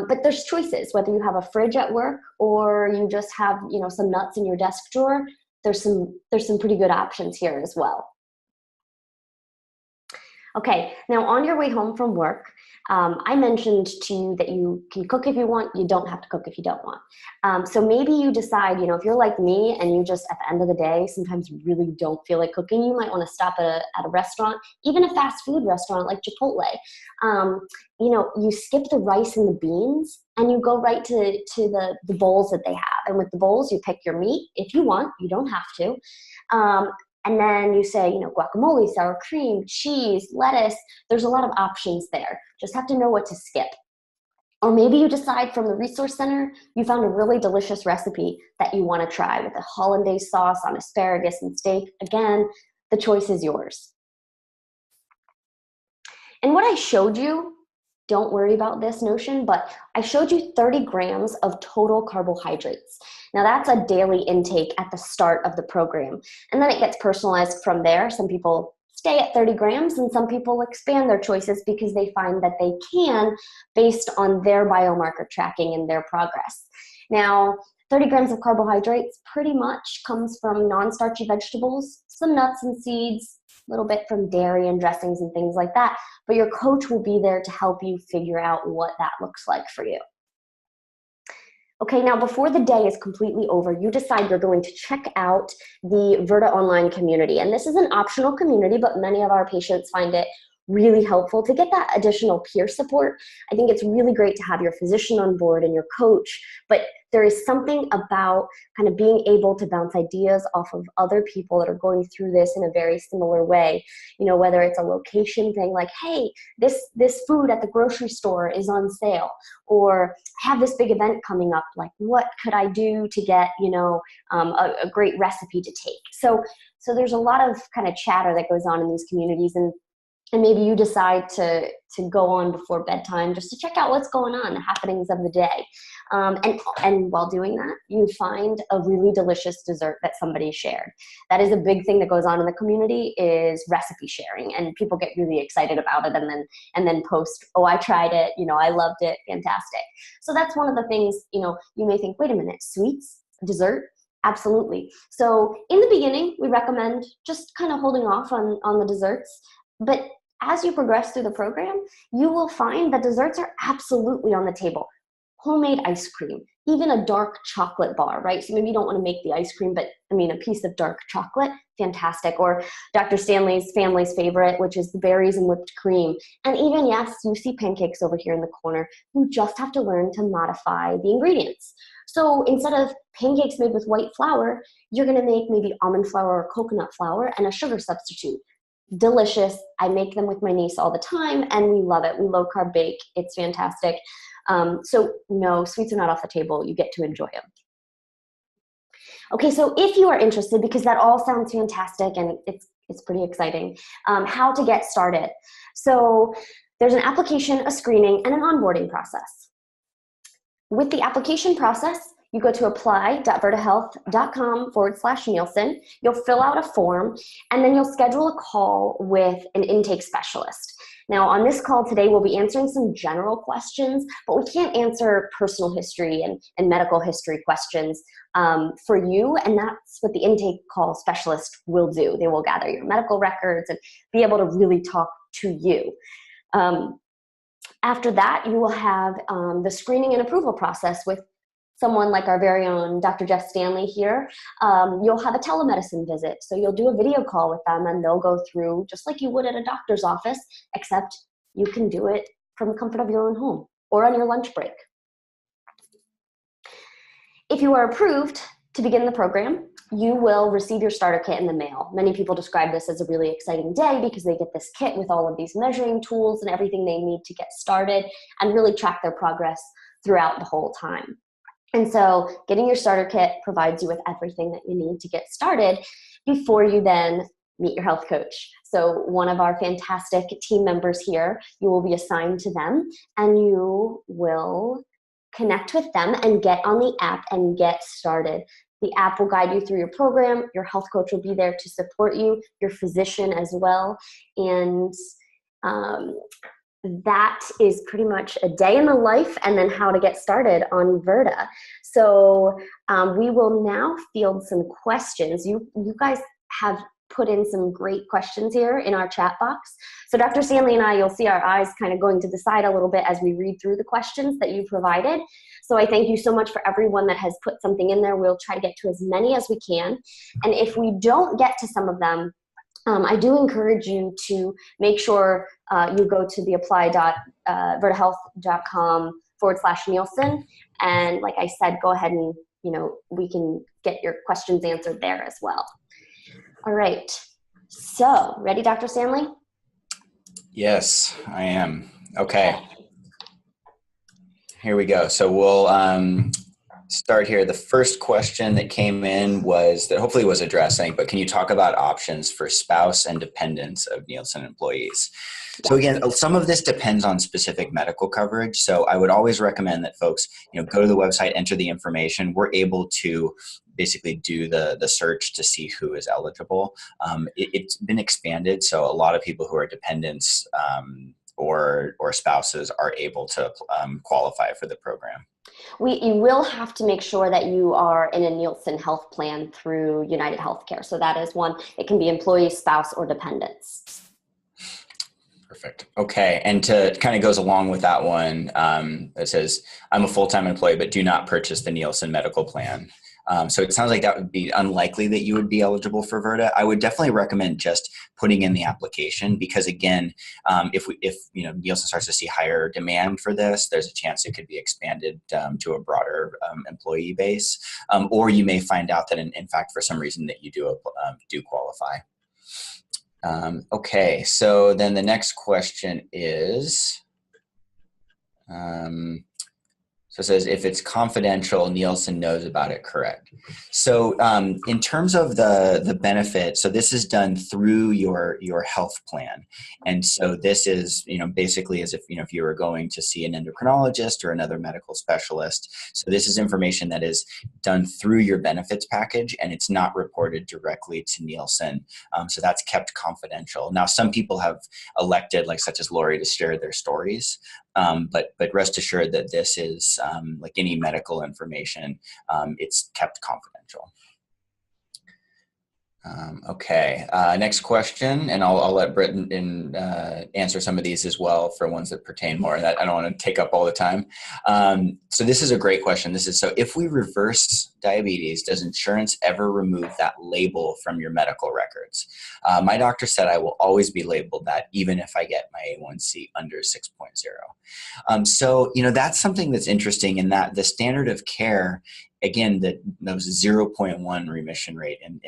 But there's choices, whether you have a fridge at work or you just have, some nuts in your desk drawer. There's some pretty good options here as well. Okay, now on your way home from work, I mentioned to you that you can cook if you want, you don't have to cook if you don't want. So maybe you decide, if you're like me and you just at the end of the day sometimes really don't feel like cooking, you might want to stop at a restaurant, even a fast food restaurant like Chipotle. You skip the rice and the beans and you go right to the bowls that they have. And with the bowls, you pick your meat if you want, you don't have to. And then you say, guacamole, sour cream, cheese, lettuce. There's a lot of options there. Just have to know what to skip. Or maybe you decide from the resource center, you found a really delicious recipe that you want to try with a hollandaise sauce on asparagus and steak. Again, the choice is yours. And what I showed you, don't worry about this notion, but I showed you 30 grams of total carbohydrates. Now that's a daily intake at the start of the program. And then it gets personalized from there. Some people stay at 30 grams and some people expand their choices because they find that they can based on their biomarker tracking and their progress. Now, 30 grams of carbohydrates pretty much comes from non-starchy vegetables, some nuts and seeds, a little bit from dairy and dressings and things like that. But your coach will be there to help you figure out what that looks like for you. Okay, now before the day is completely over, you decide you're going to check out the Virta online community. And this is an optional community, but many of our patients find it really helpful to get that additional peer support. I think it's really great to have your physician on board and your coach, but there is something about kind of being able to bounce ideas off of other people that are going through this in a very similar way. Whether it's a location thing like, hey, this food at the grocery store is on sale, or I have this big event coming up, like what could I do to get, a great recipe to take. So there's a lot of kind of chatter that goes on in these communities, and maybe you decide to go on before bedtime just to check out what's going on, the happenings of the day. And while doing that, you find a really delicious dessert that somebody shared. That is a big thing that goes on in the community, is recipe sharing. And people get really excited about it and then post, oh, I tried it, I loved it, fantastic. So that's one of the things, you may think, wait a minute, sweets, dessert? Absolutely. So in the beginning, we recommend just kind of holding off on the desserts. But as you progress through the program, you will find that desserts are absolutely on the table. Homemade ice cream, even a dark chocolate bar, right? So maybe you don't want to make the ice cream, but a piece of dark chocolate, fantastic. Or Dr. Stanley's family's favorite, which is the berries and whipped cream. And even, yes, you see pancakes over here in the corner. You just have to learn to modify the ingredients. So instead of pancakes made with white flour, you're going to make maybe almond flour or coconut flour and a sugar substitute. Delicious. I make them with my niece all the time and we love it. We low carb bake. It's fantastic. So no, sweets are not off the table. You get to enjoy them. Okay, so if you are interested, because that all sounds fantastic and it's pretty exciting, how to get started. So there's an application, a screening, and an onboarding process. With the application process, you go to apply.virtahealth.com/Nielsen. You'll fill out a form, and then you'll schedule a call with an intake specialist. Now, on this call today, we'll be answering some general questions, but we can't answer personal history and medical history questions for you, and that's what the intake call specialist will do. They will gather your medical records and be able to really talk to you. After that, you will have the screening and approval process with someone like our very own Dr. Jeff Stanley here. You'll have a telemedicine visit. So you'll do a video call with them and they'll go through just like you would at a doctor's office, except you can do it from the comfort of your own home or on your lunch break. If you are approved to begin the program, you will receive your starter kit in the mail. Many people describe this as a really exciting day because they get this kit with all of these measuring tools and everything they need to get started and really track their progress throughout the whole time. And so getting your starter kit provides you with everything that you need to get started before you then meet your health coach. So one of our fantastic team members here, you will be assigned to them and you will connect with them and get on the app and get started. The app will guide you through your program. Your health coach will be there to support you, your physician as well. And that is pretty much a day in the life and then how to get started on Virta. So we will now field some questions. You guys have put in some great questions here in our chat box. So Dr. Stanley and I, you'll see our eyes kind of going to the side a little bit as we read through the questions that you provided. So I thank you so much for everyone that has put something in there. We'll try to get to as many as we can. And if we don't get to some of them, I do encourage you to make sure you go to the apply.virtahealth.com/Nielsen. And like I said, go ahead and, we can get your questions answered there as well. All right. So, ready, Dr. Stanley? Yes, I am. Okay. Here we go. So we'll start here. The first question that came in was that hopefully was addressing, but can you talk about options for spouse and dependents of Nielsen employees? So again, some of this depends on specific medical coverage. So I would always recommend that folks, go to the website, enter the information. We're able to basically do the search to see who is eligible. It's been expanded. So a lot of people who are dependents or spouses are able to qualify for the program. You will have to make sure that you are in a Nielsen health plan through United Healthcare. So that is one. It can be employee, spouse, or dependents. Perfect. Okay. And to kind of goes along with that one, it says, I'm a full-time employee, but do not purchase the Nielsen medical plan. So it sounds like that would be unlikely that you would be eligible for Virta. I would definitely recommend just putting in the application because again, if Nielsen starts to see higher demand for this, there's a chance it could be expanded to a broader employee base, or you may find out that in fact for some reason that you do qualify. Okay, so then the next question is. So it says, if it's confidential, Nielsen knows about it, correct? So in terms of the benefit, so this is done through your health plan. And so this is, basically as if, if you were going to see an endocrinologist or another medical specialist. So this is information that is done through your benefits package and it's not reported directly to Nielsen. So that's kept confidential. Now, some people have elected, like such as Lori, to share their stories. But rest assured that this is like any medical information, it's kept confidential. Okay, next question, and I'll let Britton answer some of these as well for ones that pertain more. I don't want to take up all the time. So this is a great question. So if we reverse diabetes, does insurance ever remove that label from your medical records? My doctor said I will always be labeled that even if I get my A1C under 6.0. So, that's something that's interesting in that the standard of care, again, that was 0.1 remission rate in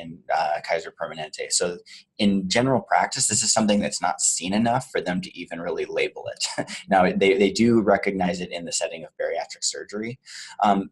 Kaiser Permanente. So in general practice, this is something that's not seen enough for them to even really label it. Now, they do recognize it in the setting of bariatric surgery.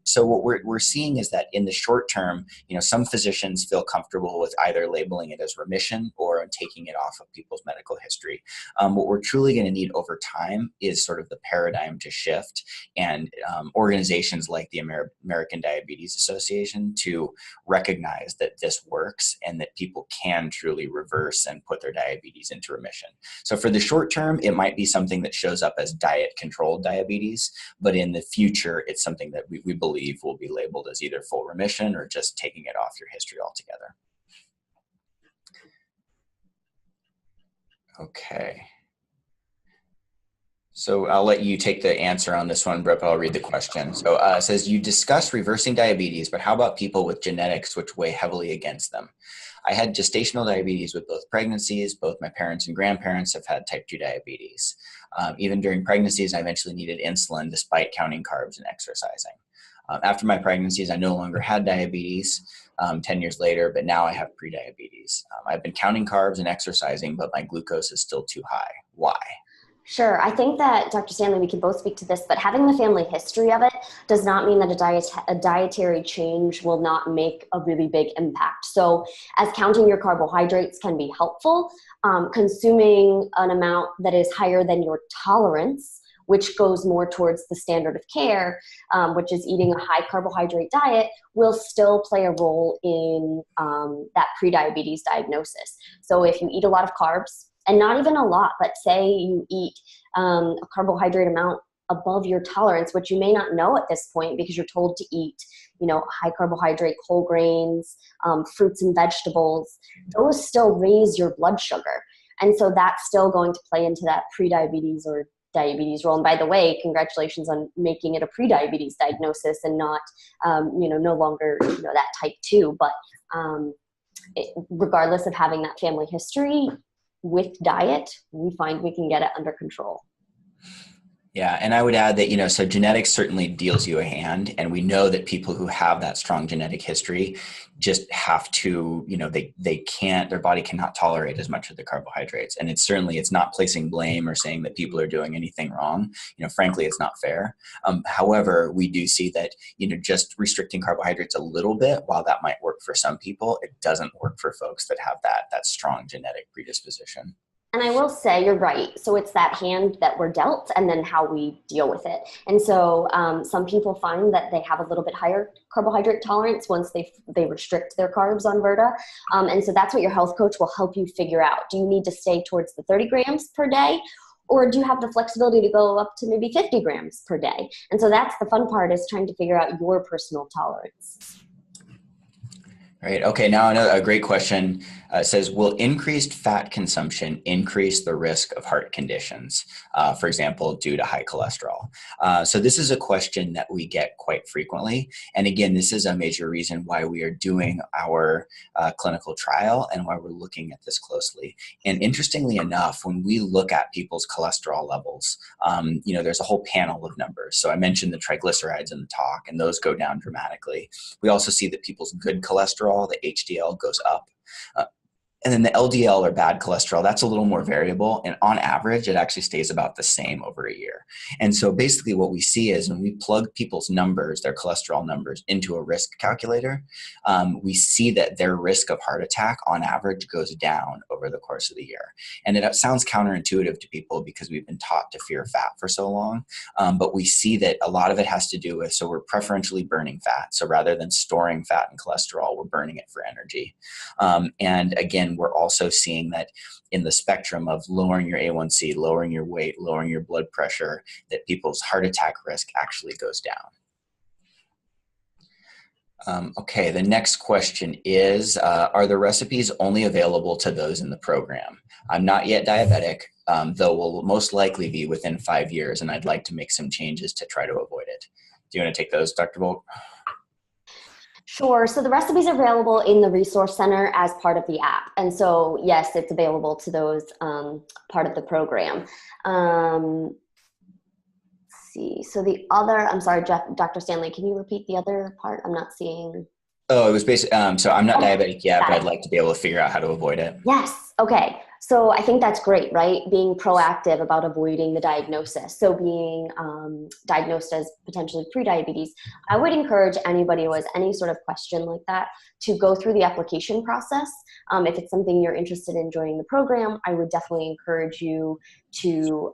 So what we're seeing is that in the short term, some physicians feel comfortable with either labeling it as remission or taking it off of people's medical history. What we're truly going to need over time is sort of the paradigm to shift, and organizations like the American Diabetes Association to recognize that this works and that people can truly reverse and put their diabetes into remission. So for the short term, it might be something that shows up as diet-controlled diabetes, but in the future, it's something that we believe will be labeled as either full remission or just taking it off your history altogether. Okay. So I'll let you take the answer on this one, Brett, but I'll read the question. So it says, you discussed reversing diabetes, but how about people with genetics which weigh heavily against them? I had gestational diabetes with both pregnancies. Both my parents and grandparents have had type 2 diabetes. Even during pregnancies, I eventually needed insulin despite counting carbs and exercising. After my pregnancies, I no longer had diabetes 10 years later, but now I have prediabetes. I've been counting carbs and exercising, but my glucose is still too high. Why? Sure. I think that, Dr. Stanley, we can both speak to this, but having the family history of it does not mean that a dietary change will not make a really big impact. So as counting your carbohydrates can be helpful, consuming an amount that is higher than your tolerance which goes more towards the standard of care, which is eating a high carbohydrate diet, will still play a role in that prediabetes diagnosis. So if you eat a lot of carbs, and not even a lot, but say you eat a carbohydrate amount above your tolerance, which you may not know at this point because you're told to eat, high carbohydrate, whole grains, fruits and vegetables, those still raise your blood sugar. And so that's still going to play into that prediabetes or diabetes role. And by the way, congratulations on making it a prediabetes diagnosis and not, no longer, that type 2. But regardless of having that family history, with diet, we find we can get it under control. Yeah, and I would add that, so genetics certainly deals you a hand, and we know that people who have that strong genetic history just have to, they can't, their body cannot tolerate as much of the carbohydrates. And it's not placing blame or saying that people are doing anything wrong. Frankly, it's not fair. However, we do see that, just restricting carbohydrates a little bit, while that might work for some people, it doesn't work for folks that have that strong genetic predisposition. And I will say, you're right. So it's that hand that we're dealt and then how we deal with it. And so some people find that they have a little bit higher carbohydrate tolerance once they restrict their carbs on Virta. And so that's what your health coach will help you figure out. Do you need to stay towards the 30 grams per day? Or do you have the flexibility to go up to maybe 50 grams per day? And so that's the fun part, is trying to figure out your personal tolerance. Right. Okay. Now a great question says, will increased fat consumption increase the risk of heart conditions, for example, due to high cholesterol? So this is a question that we get quite frequently. And again, this is a major reason why we are doing our clinical trial and why we're looking at this closely. And interestingly enough, when we look at people's cholesterol levels, there's a whole panel of numbers. So I mentioned the triglycerides in the talk, and those go down dramatically. We also see that people's good cholesterol, the HDL, goes up. And then the LDL, or bad cholesterol, that's a little more variable. And on average, it actually stays about the same over a year. And so basically what we see is when we plug people's numbers, their cholesterol numbers, into a risk calculator, we see that their risk of heart attack on average goes down over the course of the year. And it sounds counterintuitive to people because we've been taught to fear fat for so long. But we see that a lot of it has to do with, so we're preferentially burning fat. So rather than storing fat and cholesterol, we're burning it for energy. And again, we're also seeing that in the spectrum of lowering your A1C, lowering your weight, lowering your blood pressure, that people's heart attack risk actually goes down. Okay, the next question is, are the recipes only available to those in the program? I'm not yet diabetic, though will most likely be within 5 years, and I'd like to make some changes to try to avoid it. Do you want to take those, Dr. Volk? Sure. So the recipe's are available in the Resource Center as part of the app. And so, yes, it's available to those part of the program. Let's see. So the other, I'm sorry, Dr. Stanley, can you repeat the other part? I'm not seeing. Oh, it was basically, so I'm not diabetic yet, but I'd like to be able to figure out how to avoid it. Yes. Okay. So I think that's great, right? Being proactive about avoiding the diagnosis. So being diagnosed as potentially prediabetes, I would encourage anybody who has any sort of question like that to go through the application process. If it's something you're interested in joining the program, I would definitely encourage you to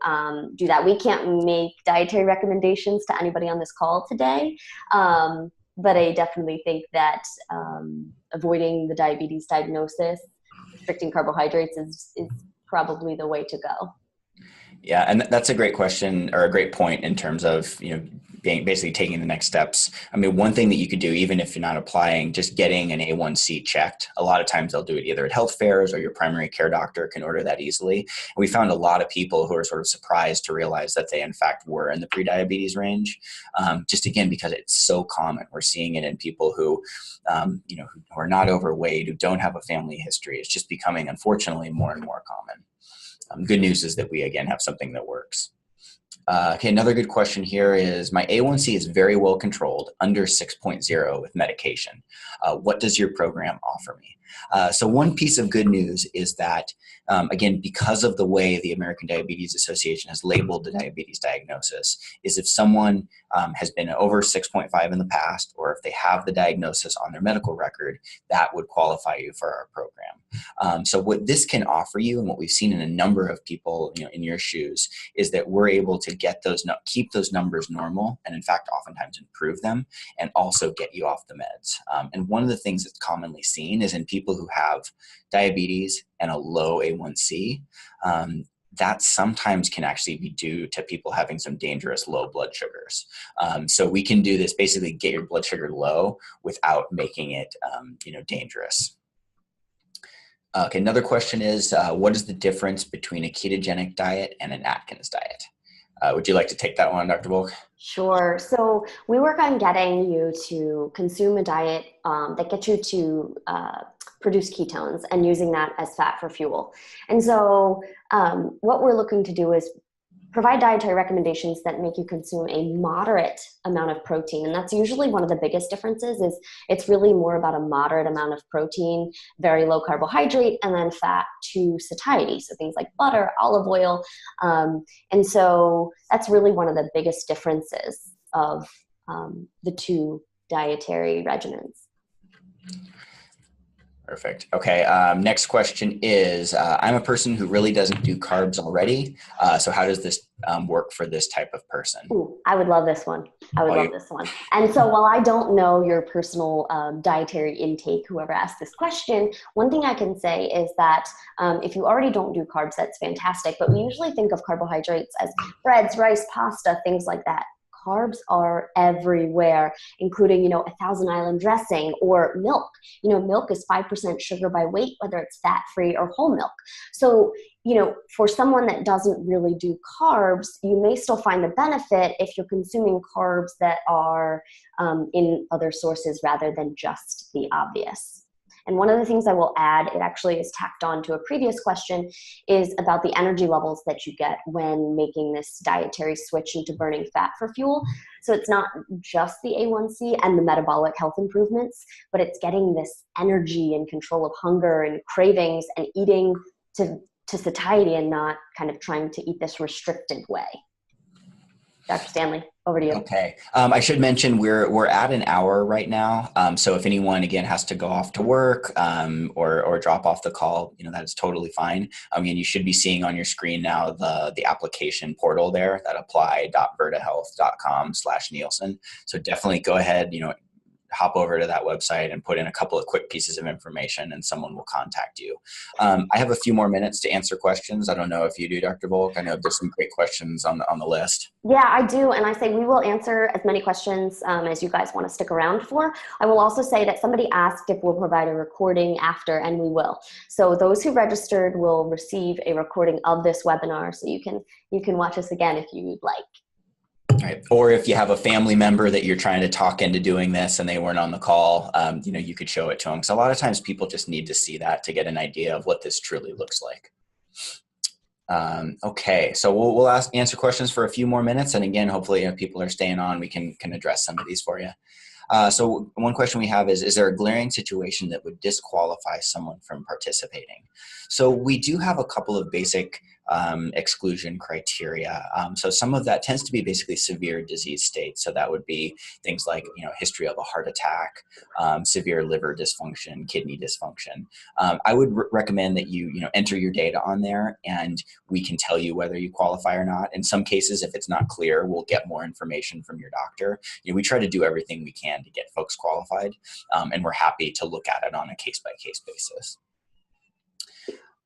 do that. We can't make dietary recommendations to anybody on this call today. But I definitely think that avoiding the diabetes diagnosis, restricting carbohydrates is probably the way to go. Yeah, and that's a great question, or a great point in terms of, being basically taking the next steps. I mean, one thing that you could do, even if you're not applying, just getting an A1C checked. A lot of times they'll do it either at health fairs, or your primary care doctor can order that easily. And we found a lot of people who are sort of surprised to realize that they in fact were in the prediabetes range. Just again, because it's so common. We're seeing it in people who, who are not overweight, who don't have a family history. It's just becoming, unfortunately, more and more common. Good news is that we, again, have something that works. Okay, another good question here is, my A1C is very well controlled, under 6.0 with medication. What does your program offer me? So one piece of good news is that, again, because of the way the American Diabetes Association has labeled the diabetes diagnosis, is if someone has been over 6.5 in the past, or if they have the diagnosis on their medical record, that would qualify you for our program. So what this can offer you, and what we've seen in a number of people, in your shoes, is that we're able to keep those numbers normal, and in fact, oftentimes improve them, and also get you off the meds. And one of the things that's commonly seen is in people who have diabetes and a low A1C, that sometimes can actually be due to people having some dangerous low blood sugars. So we can do this, basically get your blood sugar low without making it, dangerous. Okay, another question is, what is the difference between a ketogenic diet and an Atkins diet? Would you like to take that one, Dr. Volk? Sure. So we work on getting you to consume a diet that gets you to produce ketones and using that as fat for fuel. And so what we're looking to do is provide dietary recommendations that make you consume a moderate amount of protein. And that's usually one of the biggest differences. Is it's really more about a moderate amount of protein, very low carbohydrate, and then fat to satiety. So things like butter, olive oil. And so that's really one of the biggest differences of the two dietary regimens. Perfect. Okay. Next question is, I'm a person who really doesn't do carbs already. So how does this work for this type of person? Ooh, I would love this one. This one. And so while I don't know your personal dietary intake, whoever asked this question, one thing I can say is that if you already don't do carbs, that's fantastic. But we usually think of carbohydrates as breads, rice, pasta, things like that. Carbs are everywhere, including, a Thousand Island dressing or milk. Milk is 5% sugar by weight, whether it's fat-free or whole milk. So, for someone that doesn't really do carbs, you may still find the benefit if you're consuming carbs that are in other sources rather than just the obvious. And one of the things I will add, it actually is tacked on to a previous question, is about the energy levels that you get when making this dietary switch into burning fat for fuel. So it's not just the A1C and the metabolic health improvements, but it's getting this energy and control of hunger and cravings and eating to satiety and not kind of trying to eat this restricted way. Dr. Stanley, over to you. Okay. I should mention we're at an hour right now. So if anyone, again, has to go off to work or drop off the call, that is totally fine. You should be seeing on your screen now the application portal there, that apply.virtahealth.com/Nielsen. So definitely go ahead, hop over to that website and put in a couple of quick pieces of information, and someone will contact you. I have a few more minutes to answer questions. I don't know if you do, Dr. Volk. I know there's some great questions on the list. Yeah, I do. And I say we will answer as many questions as you guys want to stick around for. I will also say that somebody asked if we'll provide a recording after, and we will. So those who registered will receive a recording of this webinar, so you can watch us again if you'd like. Right. Or if you have a family member that you're trying to talk into doing this and they weren't on the call, you could show it to them. Because a lot of times people just need to see that to get an idea of what this truly looks like. Okay, so we'll answer questions for a few more minutes. And again, hopefully if people are staying on, we can address some of these for you. So one question we have is there a glaring situation that would disqualify someone from participating? So we do have a couple of basic exclusion criteria. So some of that tends to be basically severe disease states. So that would be things like, history of a heart attack, severe liver dysfunction, kidney dysfunction. I would recommend that you enter your data on there, and we can tell you whether you qualify or not. In some cases, if it's not clear, we'll get more information from your doctor. We try to do everything we can to get folks qualified, and we're happy to look at it on a case-by-case basis.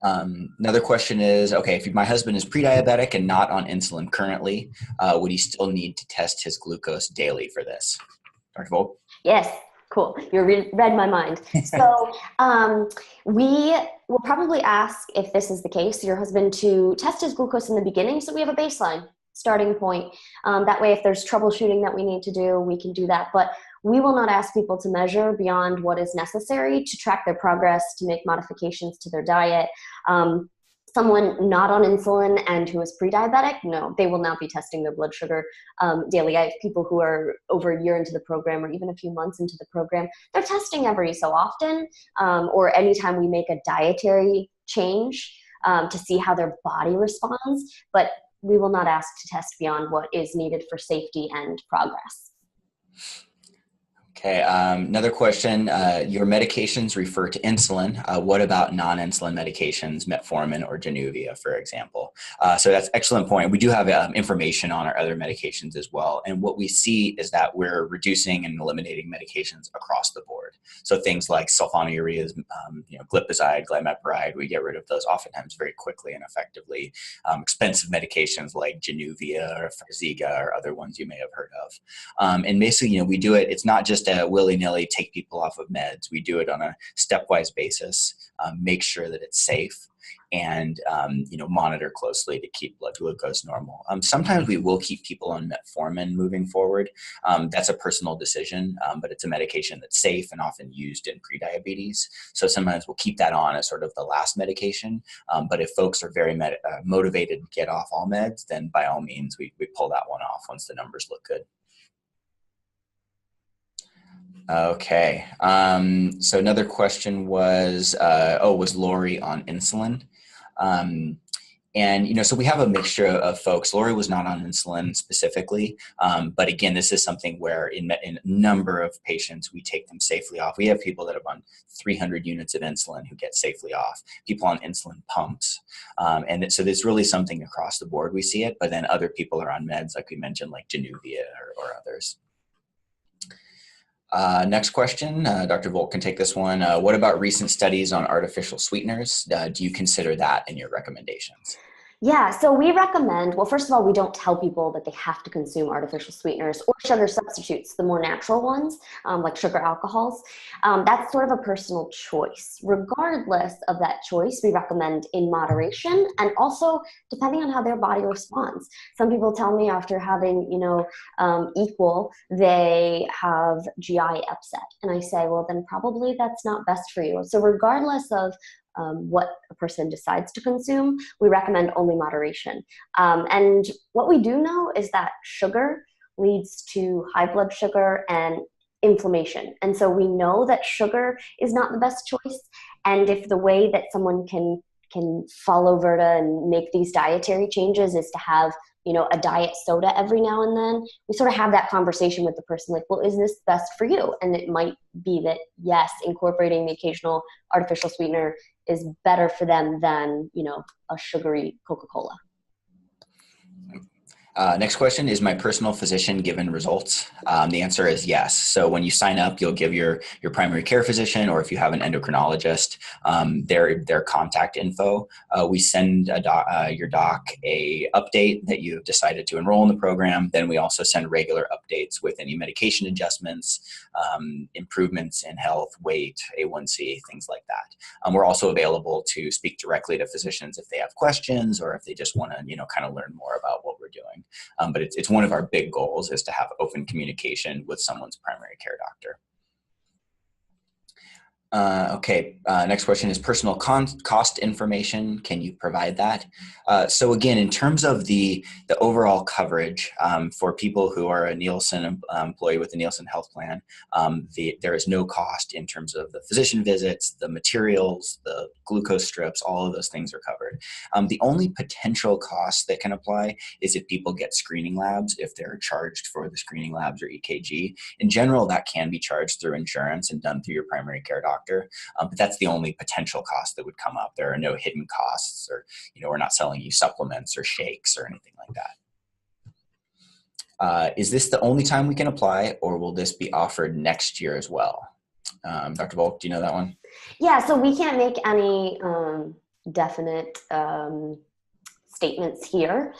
Another question is, okay, if my husband is pre-diabetic and not on insulin currently, would he still need to test his glucose daily for this? Dr. Volk? Yes, cool. You read my mind. So we will probably ask, if this is the case, your husband to test his glucose in the beginning, so we have a baseline starting point. That way, if there's troubleshooting that we need to do, we can do that. But we will not ask people to measure beyond what is necessary to track their progress, to make modifications to their diet. Someone not on insulin and who is pre-diabetic, no, they will not be testing their blood sugar daily. I have people who are over a year into the program or even a few months into the program. They're testing every so often, or anytime we make a dietary change to see how their body responds, but we will not ask to test beyond what is needed for safety and progress. Okay, another question. Your medications refer to insulin. What about non-insulin medications, metformin or Januvia, for example? So that's an excellent point. We do have information on our other medications as well. And what we see is that we're reducing and eliminating medications across the board. So things like sulfonylureas, glipizide, glimepiride, we get rid of those oftentimes very quickly and effectively. Expensive medications like Januvia or Farxiga or other ones you may have heard of. And basically, we do it, it's not just a willy-nilly take people off of meds. We do it on a stepwise basis, make sure that it's safe, and monitor closely to keep blood glucose normal. Sometimes we will keep people on metformin moving forward. That's a personal decision, but it's a medication that's safe and often used in prediabetes. So sometimes we'll keep that on as sort of the last medication. But if folks are very motivated to get off all meds, then by all means, we pull that one off once the numbers look good. Okay. So another question was, was Lori on insulin? So we have a mixture of folks. Lori was not on insulin specifically, but again, this is something where in a number of patients, we take them safely off. We have people that are on 300 units of insulin who get safely off, people on insulin pumps. So there's really something across the board we see it, but then other people are on meds, like we mentioned, like Januvia or others. Next question, Dr. Volk can take this one. What about recent studies on artificial sweeteners? Do you consider that in your recommendations? Yeah, so we recommend, well, first of all, we don't tell people that they have to consume artificial sweeteners or sugar substitutes, the more natural ones, like sugar alcohols. That's sort of a personal choice. Regardless of that choice, we recommend in moderation and also depending on how their body responds. Some people tell me after having, equal, they have GI upset. And I say, well, then probably that's not best for you. So regardless of what a person decides to consume, we recommend only moderation. And what we do know is that sugar leads to high blood sugar and inflammation. And so we know that sugar is not the best choice. And if the way that someone can follow Virta and make these dietary changes is to have a diet soda every now and then, we sort of have that conversation with the person like, well, is this best for you? And it might be that, yes, incorporating the occasional artificial sweetener is better for them than, a sugary Coca-Cola. Next question, is my personal physician given results? The answer is yes. So when you sign up, you'll give your primary care physician, or if you have an endocrinologist, their contact info. We send your doc a update that you've decided to enroll in the program. Then we also send regular updates with any medication adjustments, improvements in health, weight, A1C, things like that. We're also available to speak directly to physicians if they have questions or if they just want to, kind of learn more about what we're doing. But it's one of our big goals is to have open communication with someone's primary care doctor. Next question is personal cost information. Can you provide that? So again, in terms of the overall coverage for people who are a Nielsen employee with the Nielsen health plan, there is no cost in terms of the physician visits, the materials, the glucose strips, all of those things are covered. The only potential cost that can apply is if people get screening labs, if they're charged for the screening labs or EKG. In general, that can be charged through insurance and done through your primary care doctor. But that's the only potential cost that would come up. There are no hidden costs, or we're not selling you supplements or shakes or anything like that. Is this the only time we can apply, or will this be offered next year as well? Dr. Volk, do you know that one? Yeah, so we can't make any definite statements here.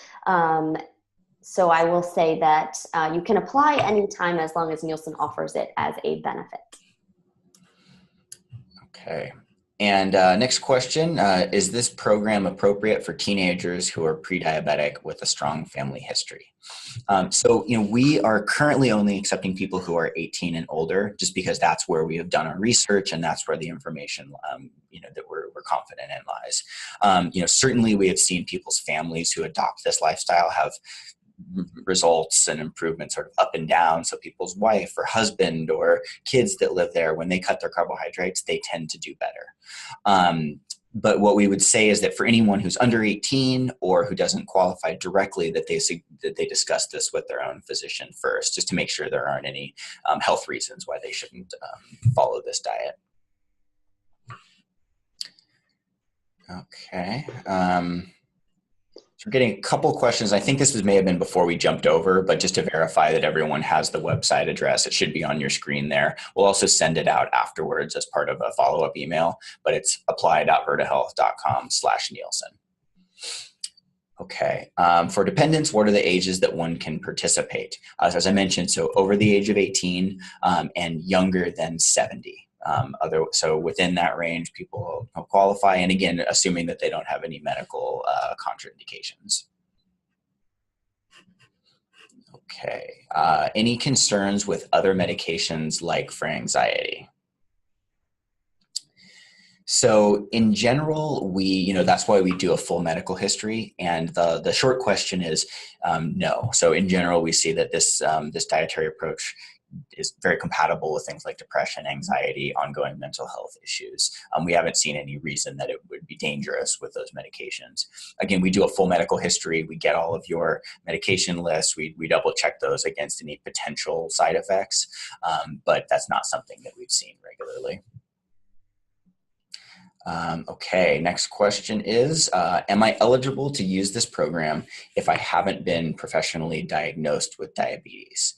So I will say that you can apply anytime as long as Nielsen offers it as a benefit. Okay. And next question, is this program appropriate for teenagers who are pre-diabetic with a strong family history? So, we are currently only accepting people who are 18 and older, just because that's where we have done our research and that's where the information, that we're confident in lies. Certainly we have seen people's families who adopt this lifestyle have results and improvements sort of up and down. So people's wife or husband or kids that live there, when they cut their carbohydrates, they tend to do better. But what we would say is that for anyone who's under 18 or who doesn't qualify directly, that they discuss this with their own physician first, just to make sure there aren't any health reasons why they shouldn't follow this diet. Okay. So we're getting a couple questions. I think this may have been before we jumped over, but just to verify that everyone has the website address, it should be on your screen there. We'll also send it out afterwards as part of a follow-up email, but it's apply.virtahealth.com/Nielsen. Okay. For dependents, what are the ages that one can participate? As I mentioned, so over the age of 18 and younger than 70. So within that range, people will qualify. And again, assuming that they don't have any medical contraindications. Okay. Any concerns with other medications like for anxiety? So in general, that's why we do a full medical history. And the short question is no. So in general, we see that this dietary approach is very compatible with things like depression, anxiety, ongoing mental health issues. We haven't seen any reason that it would be dangerous with those medications. Again, we do a full medical history. We get all of your medication lists. We double check those against any potential side effects, but that's not something that we've seen regularly. Okay, next question is, am I eligible to use this program if I haven't been professionally diagnosed with diabetes?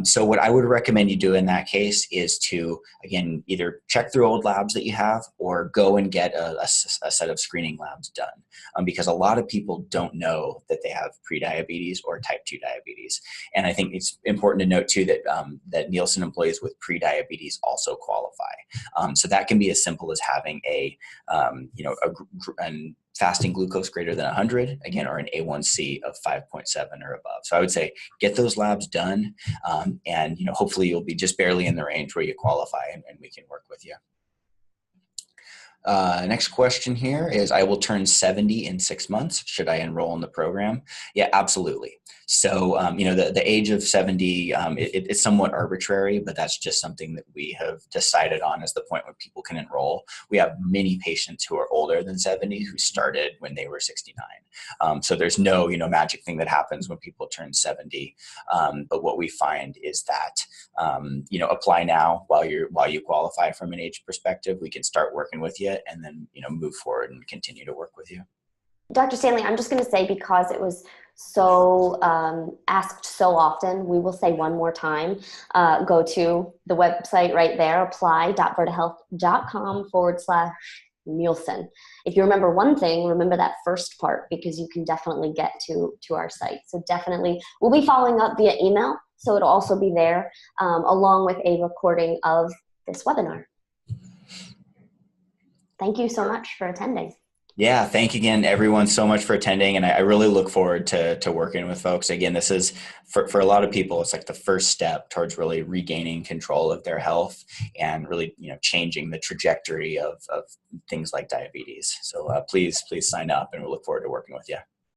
So what I would recommend you do in that case is to, again, either check through old labs that you have or go and get a set of screening labs done, because a lot of people don't know that they have prediabetes or type 2 diabetes. And I think it's important to note too that, that Nielsen employees with prediabetes also qualify. So that can be as simple as having and fasting glucose greater than 100, again, or an A1C of 5.7 or above. So I would say get those labs done, and hopefully you'll be just barely in the range where you qualify, and we can work with you. Next question here is, I will turn 70 in 6 months. Should I enroll in the program? Yeah, absolutely. So, the age of 70, it's somewhat arbitrary, but that's just something that we have decided on as the point where people can enroll. We have many patients who are older than 70 who started when they were 69. So there's no, magic thing that happens when people turn 70. But what we find is that, apply now while you qualify from an age perspective. We can start working with you and then, move forward and continue to work with you. Dr. Stanley, I'm just going to say, because it was so asked so often, we will say one more time, go to the website right there, apply.virtahealth.com/Nielsen. If you remember one thing, remember that first part, because you can definitely get to our site. So definitely, we'll be following up via email, so it'll also be there, along with a recording of this webinar. Thank you so much for attending. Yeah, thank you again, everyone, so much for attending. And I really look forward to working with folks. Again, this is, for a lot of people, it's like the first step towards really regaining control of their health and really, changing the trajectory of things like diabetes. So please sign up, and we'll look forward to working with you.